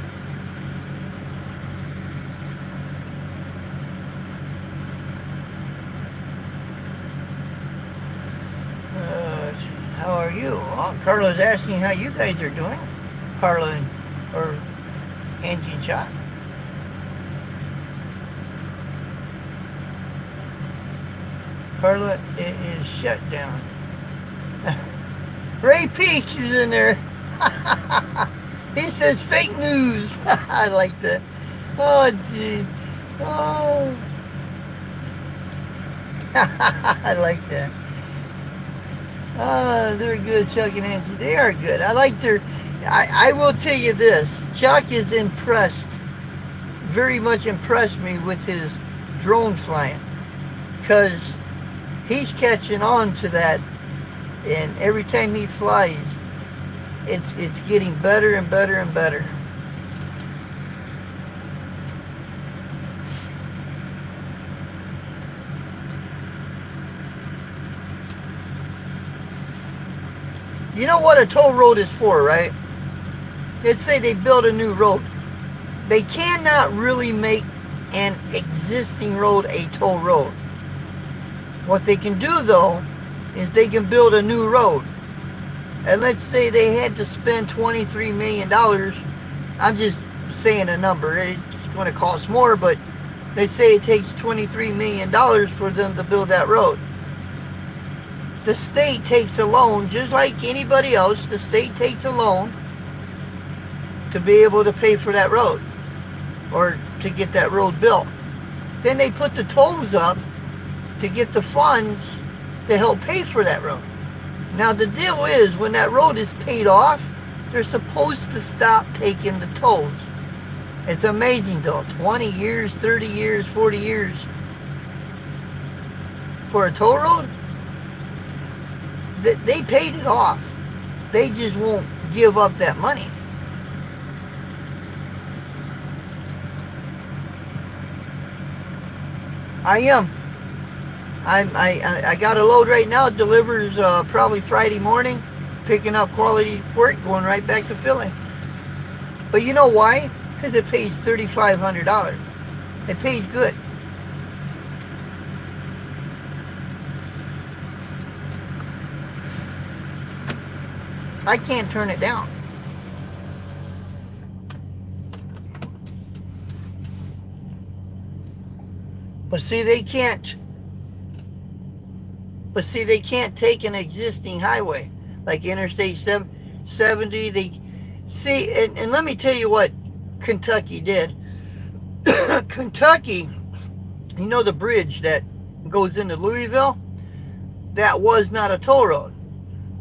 How are you? Oh, Carla's asking how you guys are doing. Carla or Angie and Chuck. Carla, it is shut down. Ray Peak is in there. He says fake news. I like that. Oh, gee. Oh. I like that. They're good, Chuck and Angie. They are good. I like their, I will tell you this. Chuck is impressed, very much impressed me with his drone flying, because he's catching on to that, and every time he flies, it's getting better and better and better. You know what a toll road is for, right? Let's say they build a new road. They cannot really make an existing road a toll road. What they can do, though, is they can build a new road. And let's say they had to spend $23 million. I'm just saying a number. It's going to cost more, but let's say it takes $23 million for them to build that road. The state takes a loan, just like anybody else. The state takes a loan to be able to pay for that road, or to get that road built. Then they put the tolls up to get the funds to help pay for that road. Now the deal is, when that road is paid off, they're supposed to stop taking the tolls. It's amazing though, 20 years, 30 years, 40 years for a toll road. They paid it off. They just won't give up that money. I got a load right now. It delivers probably Friday morning. Picking up quality work, going right back to Philly. But you know why? Because it pays $3,500. It pays good. I can't turn it down. But see, they can't. But see, they can't take an existing highway like Interstate 70. They see, and let me tell you what Kentucky did. Kentucky, you know the bridge that goes into Louisville? That was not a toll road.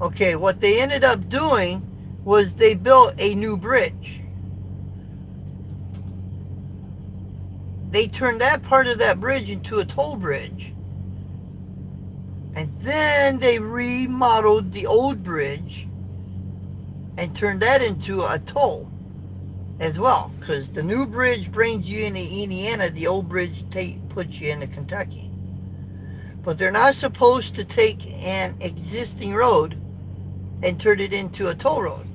Okay, what they ended up doing was they built a new bridge. They turned that part of that bridge into a toll bridge. And then they remodeled the old bridge and turned that into a toll as well. Because the new bridge brings you into Indiana, the old bridge puts you into Kentucky. But they're not supposed to take an existing road and turn it into a toll road.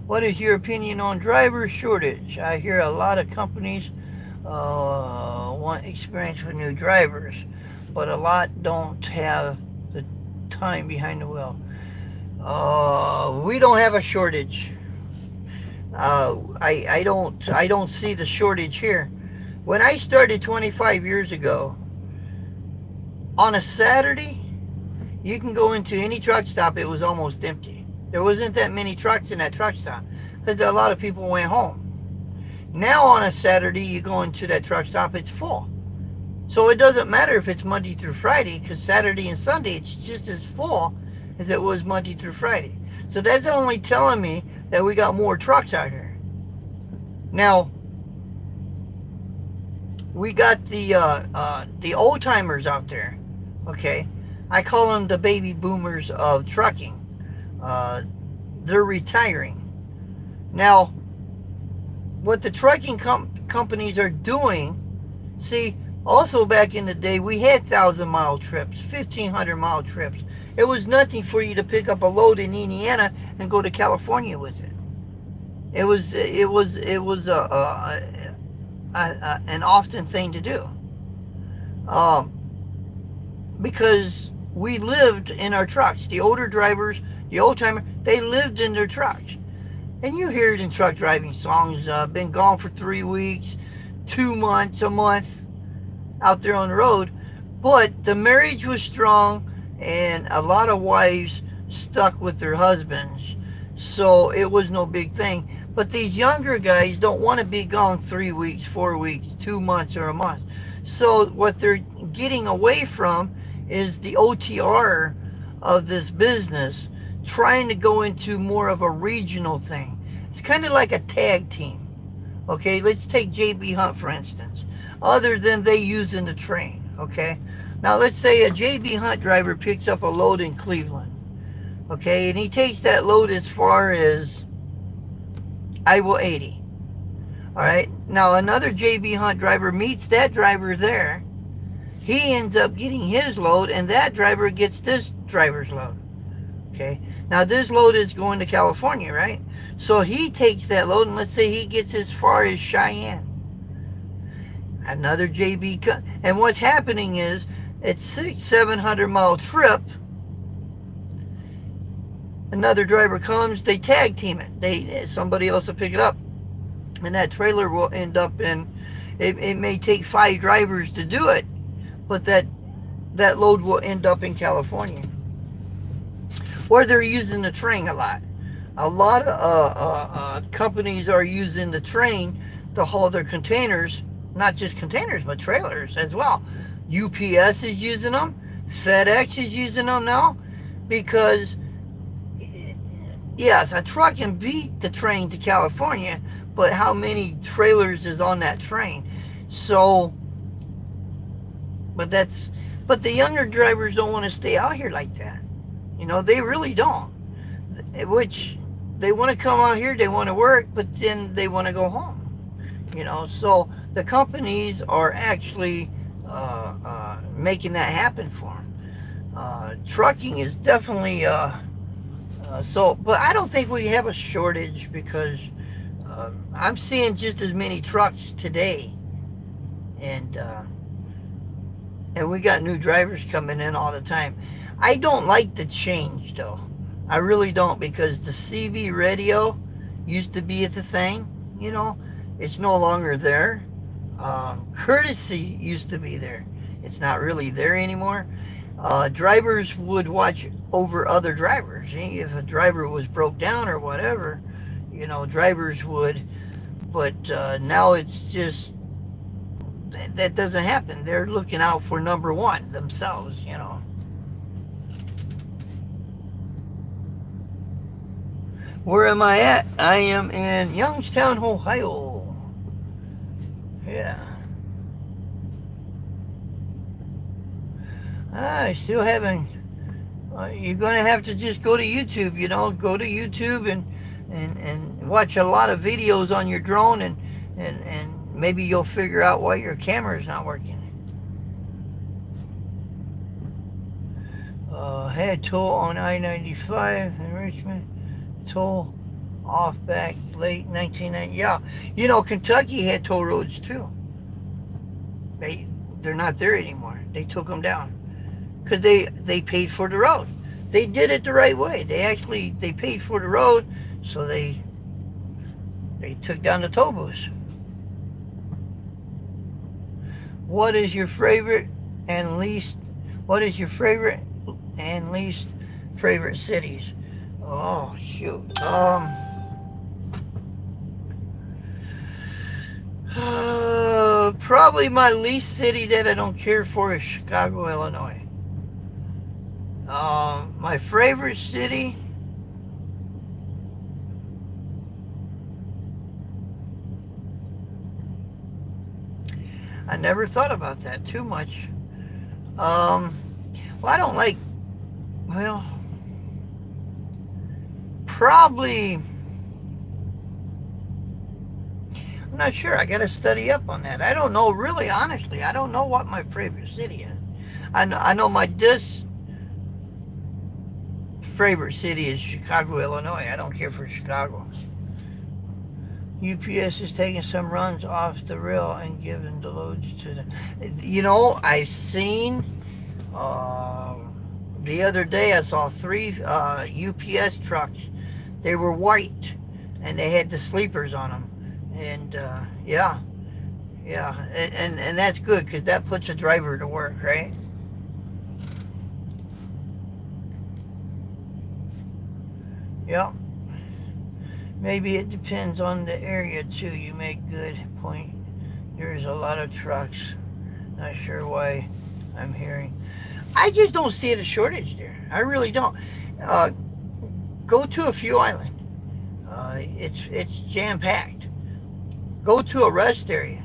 What is your opinion on driver shortage? I hear a lot of companies want experience with new drivers, but a lot don't have the time behind the wheel. We don't have a shortage. I don't see the shortage here. When I started 25 years ago, on a Saturday, you can go into any truck stop, it was almost empty. There wasn't that many trucks in that truck stop because a lot of people went home. Now on a Saturday, you go into that truck stop, it's full. So it doesn't matter if it's Monday through Friday, because Saturday and Sunday, it's just as full as it was Monday through Friday. So that's only telling me that we got more trucks out here. Now, we got the old timers out there, okay? I call them the baby boomers of trucking. They're retiring. Now, what the trucking companies are doing, see, also back in the day, we had 1,000-mile trips, 1,500-mile trips. It was nothing for you to pick up a load in Indiana and go to California with it. It was an often thing to do, because we lived in our trucks. The older drivers, the old timer, they lived in their trucks. And you hear it in truck driving songs, been gone for 3 weeks, 2 months, a month, out there on the road. But the marriage was strong, and a lot of wives stuck with their husbands, so it was no big thing. But these younger guys don't want to be gone 3 weeks, 4 weeks, 2 months, or a month. So what they're getting away from is the OTR of this business, trying to go into more of a regional thing. It's kind of like a tag team. Okay, let's take JB Hunt for instance. Other than they using the train, okay? Now let's say a JB Hunt driver picks up a load in Cleveland, okay, and he takes that load as far as Iowa 80. All right, now another JB Hunt driver meets that driver there. He ends up getting his load, and that driver gets this driver's load. Okay, now this load is going to California, right? So he takes that load, and let's say he gets as far as Cheyenne. Another JB, and what's happening is it's 600-700 mile trip. Another driver comes, they tag team it. Somebody else will pick it up, and that trailer will end up in. It may take 5 drivers to do it, but that load will end up in California. Or they're using the train a lot. A lot of companies are using the train to haul their containers, not just containers, but trailers as well. UPS is using them. FedEx is using them now because, yes, a truck can beat the train to California, but how many trailers is on that train? So, but the younger drivers don't want to stay out here like that. You know, they really don't. Which, they want to come out here, they want to work, but then they want to go home. You know, so the companies are actually making that happen for them. Trucking is definitely, but I don't think we have a shortage because I'm seeing just as many trucks today. And we got new drivers coming in all the time. I don't like the change though. I really don't, because the CB radio used to be at the thing, you know, it's no longer there. Courtesy used to be there. It's not really there anymore. Drivers would watch over other drivers. If a driver was broke down or whatever, you know, drivers would. But now it's just, that doesn't happen. They're looking out for number one themselves, you know. Where am I at? I am in Youngstown, Ohio. Yeah. I still haven't. You're going to have to just go to YouTube, you know. Go to YouTube and watch a lot of videos on your drone, and maybe you'll figure out why your camera is not working. Had toll on I-95 in Richmond. Toll off back late 1990. Yeah, you know, Kentucky had toll roads too. They're not there anymore. They took them down because they paid for the road. They did it the right way. They paid for the road, so they took down the toll booths. What is your favorite and least? What is your favorite and least favorite cities? Oh shoot. Probably my least city that I don't care for is Chicago, Illinois. My favorite city, I never thought about that too much. Well, I don't like, well, probably, I'm not sure. I got to study up on that. I don't know, really, honestly. I don't know what my favorite city is. I know my favorite city is Chicago, Illinois. I don't care for Chicago. UPS is taking some runs off the rail and giving the loads to them. You know, I've seen, the other day I saw 3 UPS trucks. They were white, and they had the sleepers on them. And, yeah, and that's good, because that puts a driver to work, right? Yep. Maybe it depends on the area, too. You make good point. There's a lot of trucks. Not sure why I'm hearing. I just don't see it a shortage there. I really don't. Uh, go to a fuel island. It's jam packed. Go to a rest area.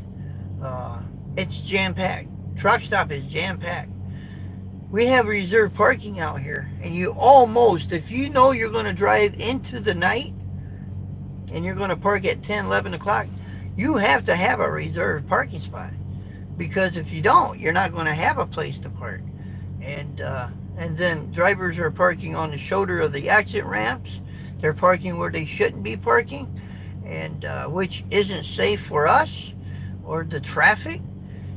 It's jam packed. Truck stop is jam packed. We have reserved parking out here, and you almost, if you know you're going to drive into the night and you're going to park at 10, 11 o'clock, you have to have a reserved parking spot, because if you don't, you're not going to have a place to park. And then drivers are parking on the shoulder of the exit ramps. They're parking where they shouldn't be parking, and which isn't safe for us or the traffic.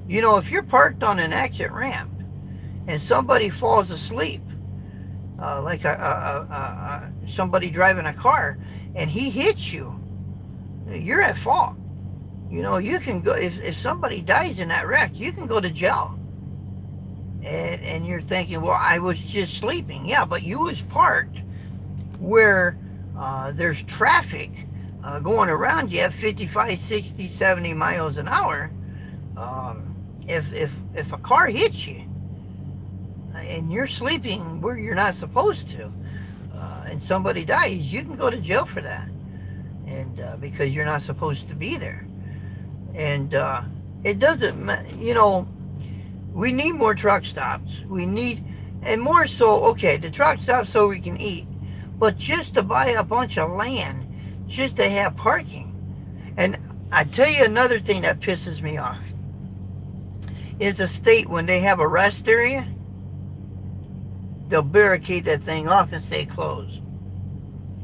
You know, if you're parked on an exit ramp and somebody falls asleep, like somebody driving a car, and he hits you, you're at fault. You know, you can go, if somebody dies in that wreck, you can go to jail. And you're thinking, well, I was just sleeping. Yeah, but you was parked where there's traffic going around you at 55, 60, 70 miles an hour. If a car hits you and you're sleeping where you're not supposed to, and somebody dies, you can go to jail for that, and because you're not supposed to be there. And it doesn't, you know, we need more truck stops. We need, and more so, okay, the truck stops so we can eat, but just to buy a bunch of land just to have parking. And I tell you another thing that pisses me off is a state, when they have a rest area, they'll barricade that thing off and say closed.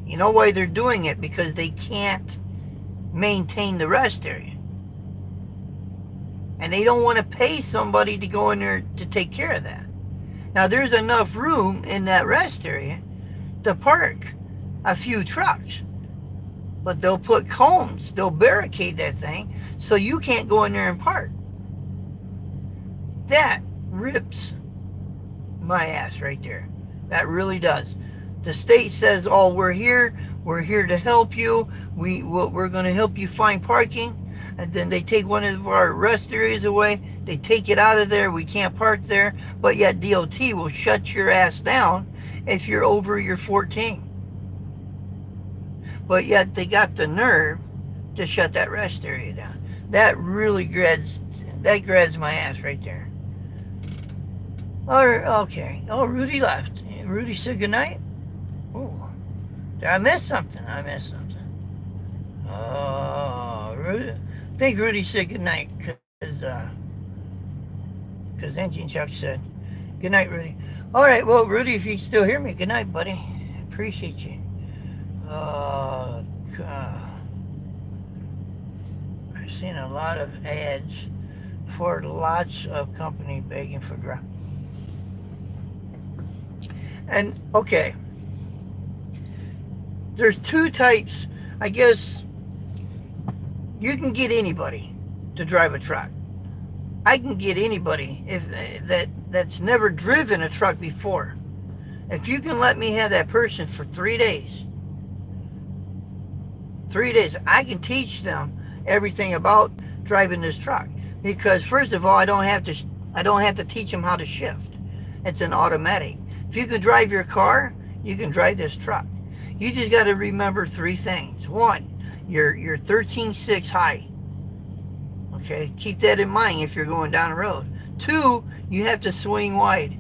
You know why they're doing it? Because they can't maintain the rest area. And they don't want to pay somebody to go in there to take care of that. Now, there's enough room in that rest area to park a few trucks. But they'll put cones, they'll barricade that thing so you can't go in there and park. That rips my ass right there. That really does. The state says, oh, we're here to help you. We're going to help you find parking. And then they take one of our rest areas away. They take it out of there. We can't park there. But yet DOT will shut your ass down if you're over your 14. But yet they got the nerve to shut that rest area down. That really grabs my ass right there. Okay. Oh, Rudy left. Rudy said goodnight. Oh, did I miss something? I missed something. Oh, Rudy. I think Rudy said goodnight because Engine Chuck said goodnight, Rudy. All right, well, Rudy, if you can still hear me, good night, buddy. Appreciate you. I've seen a lot of ads for lots of company begging for grant. And okay, there's two types. I guess you can get anybody to drive a truck. I can get anybody that's never driven a truck before. If you can let me have that person for 3 days, I can teach them everything about driving this truck. Because first of all, I don't have to teach them how to shift. It's an automatic. If you can drive your car, you can drive this truck. You just got to remember 3 things. 1, you're 13.6 high. Okay, keep that in mind if you're going down the road. 2, you have to swing wide.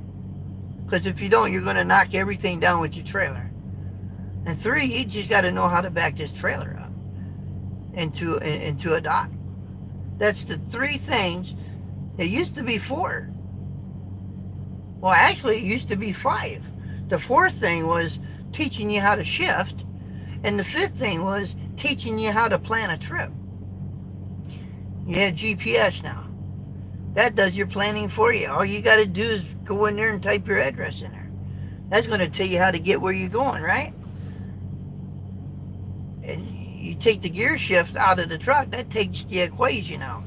Because if you don't, you're going to knock everything down with your trailer. And 3, you just got to know how to back this trailer up into a dock. That's the 3 things. It used to be 4. Well, actually, it used to be 5. The 4th thing was teaching you how to shift. And the 5th thing was teaching you how to plan a trip. You have GPS now. That does your planning for you. All you got to do is go in there and type your address in there. That's going to tell you how to get where you're going, right? And you take the gear shift out of the truck, that takes the equation out.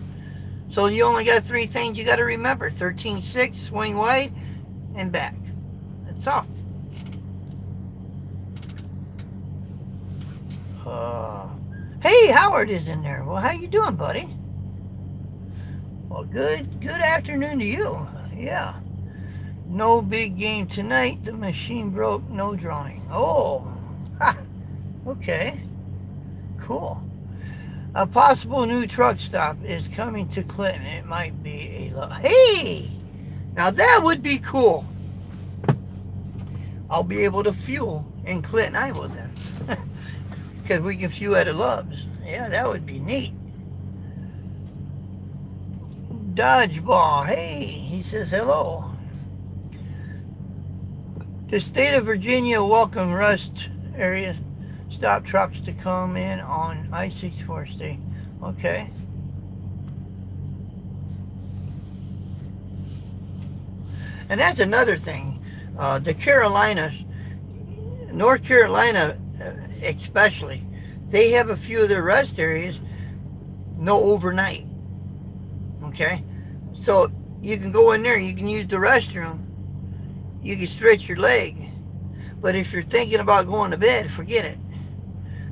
So you only got 3 things you got to remember. 13.6, swing wide, and back. That's all. Hey, Howard is in there. Well, how you doing, buddy? Well, good afternoon to you. Yeah. No big game tonight. The machine broke. No drawing. Oh. Ha. Okay. Cool. A possible new truck stop is coming to Clinton. It might be a... Hey! Now that would be cool. I'll be able to fuel in Clinton, Iowa then. Because we can fuel at a Love's. Yeah, that would be neat. Dodgeball. Hey, he says hello. The state of Virginia welcome rust area stop trucks to come in on I-64 state. Okay. And that's another thing. The Carolinas, North Carolina especially, they have a few of their rest areas, no overnight. Okay? So you can go in there, you can use the restroom, you can stretch your leg. But if you're thinking about going to bed, forget it.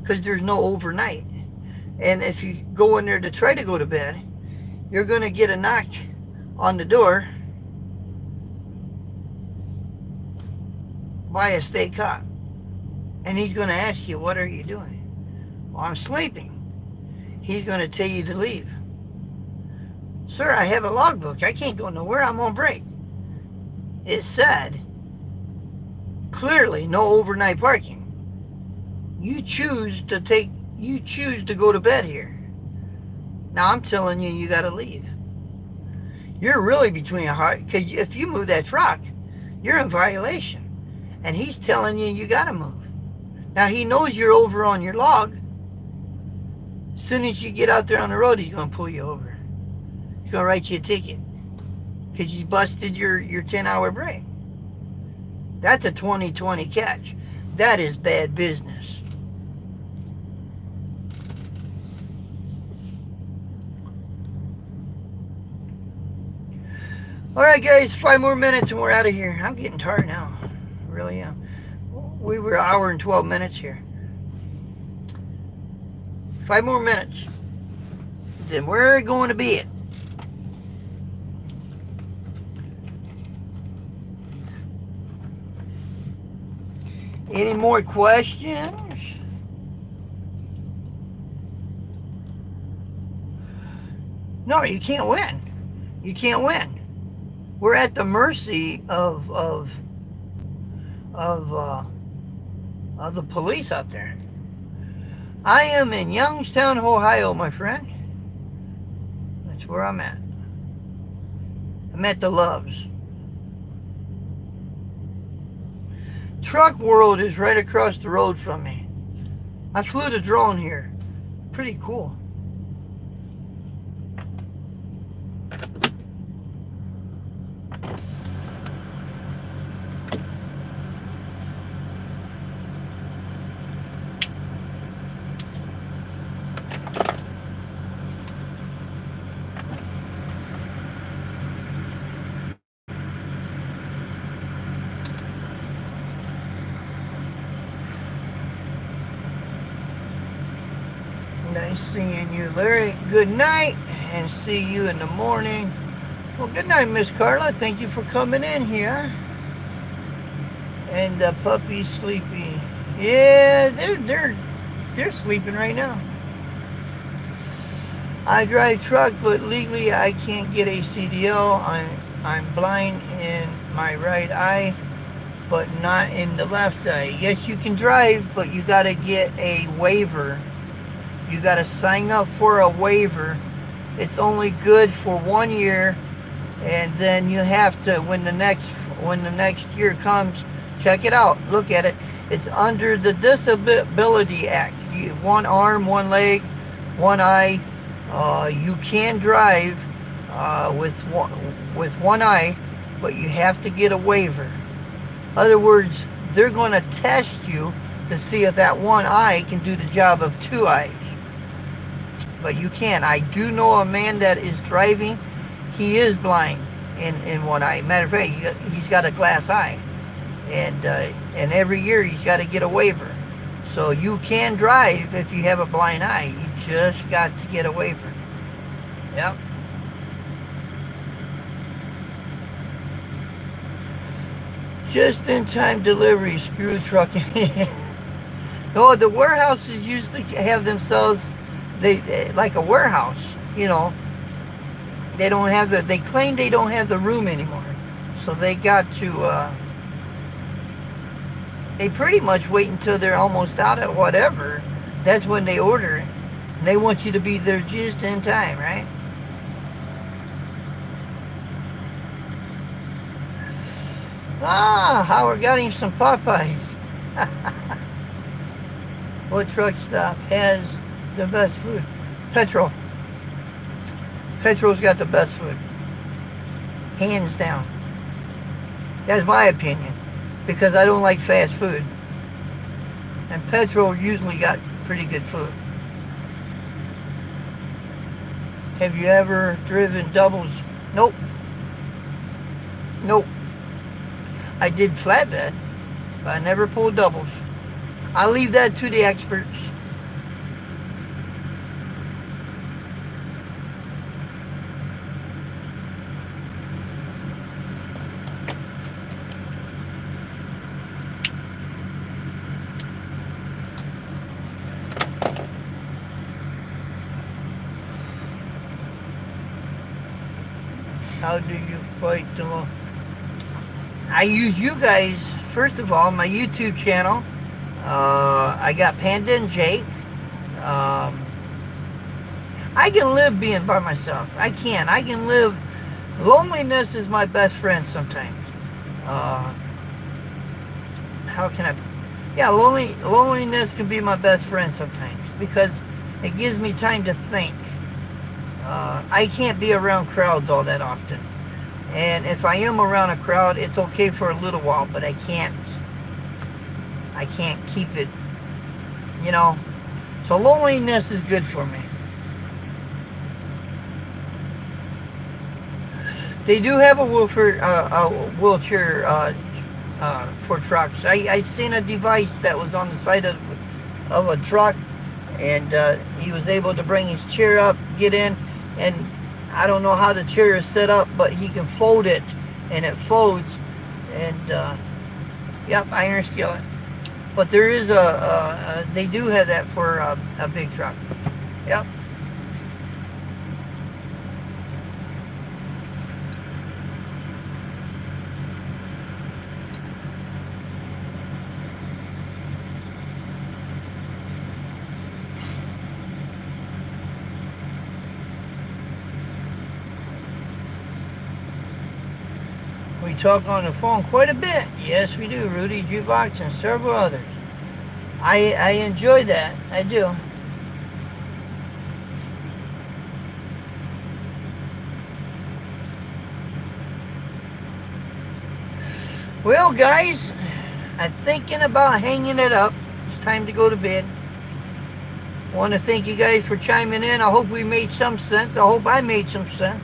Because there's no overnight. And if you go in there to try to go to bed, you're going to get a knock on the door by a state cop. And he's going to ask you, what are you doing? Well, I'm sleeping. He's going to tell you to leave. Sir, I have a logbook. I can't go nowhere. I'm on break. It said, clearly, no overnight parking. You choose to go to bed here. Now I'm telling you, you got to leave. You're really between a heart, because if you move that truck, you're in violation. And he's telling you, you got to move. Now he knows you're over on your log. As soon as you get out there on the road, he's going to pull you over. He's going to write you a ticket because you busted your 10-hour break. That's a 2020 catch. That is bad business. Alright guys, 5 more minutes and we're out of here. I'm getting tired now. I really am. We were an hour and 12 minutes here. 5 more minutes. Then we're going to bed. Any more questions? No, you can't win. You can't win. We're at the mercy of the police out there. I am in Youngstown, Ohio, my friend. That's where I'm at. I'm at the Loves. Truck World is right across the road from me. I flew the drone here. Pretty cool. Nice seeing you, Larry. Good night, and see you in the morning. Well, good night, Miss Carla. Thank you for coming in here. And the puppy's sleepy. Yeah, they're sleeping right now. I drive truck, but legally I can't get a CDL. I'm blind in my right eye, but not in the left eye. Yes, you can drive, but you got to get a waiver. You got to sign up for a waiver. It's only good for 1 year, and then you have to, when the next year comes, check it out, look at it. It's under the Disability Act. One arm, one leg, one eye. You can drive with one eye, but you have to get a waiver. In other words, they're going to test you to see if that one eye can do the job of 2 eyes. But you can. I do know a man that is driving. He is blind in one eye. Matter of fact, he's got a glass eye, and every year he's got to get a waiver. So you can drive if you have a blind eye. You just got to get a waiver. Yep. Just-in-time delivery, screw trucking. No, the warehouses used to have themselves, like a warehouse, you know. They don't have the, they claim they don't have the room anymore. So they got to, they pretty much wait until they're almost out at whatever. That's when they order it. And they want you to be there just in time, right? Ah, Howard got him some Popeyes. What truck stop has the best food? Petrol. Petrol's got the best food. Hands down. That's my opinion. Because I don't like fast food. And Petrol usually got pretty good food. Have you ever driven doubles? Nope. Nope. I did flatbed, but I never pulled doubles. I'll leave that to the experts. How do you fight the law? I use you guys, first of all, my YouTube channel. I got Panda and Jake. I can live being by myself. I can live. Loneliness is my best friend sometimes. How can I? Yeah, loneliness can be my best friend sometimes because it gives me time to think. I can't be around crowds all that often. And if I am around a crowd, it's okay for a little while, but I can't keep it, you know. So loneliness is good for me. They do have a wheelchair for trucks. I seen a device that was on the side of a truck, and he was able to bring his chair up, get in, and I don't know how the chair is set up, but he can fold it, and it folds, and yep, iron skillet. But there is they do have that for a big truck. Yep. We talk on the phone quite a bit. Yes, we do. Rudy, Jukebox, and several others. I enjoy that. I do. Well, guys, I'm thinking about hanging it up. It's time to go to bed. I want to thank you guys for chiming in. I hope we made some sense. I hope I made some sense.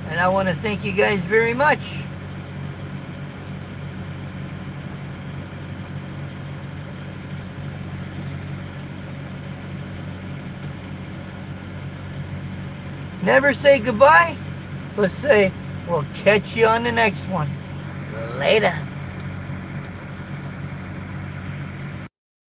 And I want to thank you guys very much. Never say goodbye, but say, we'll catch you on the next one. Later.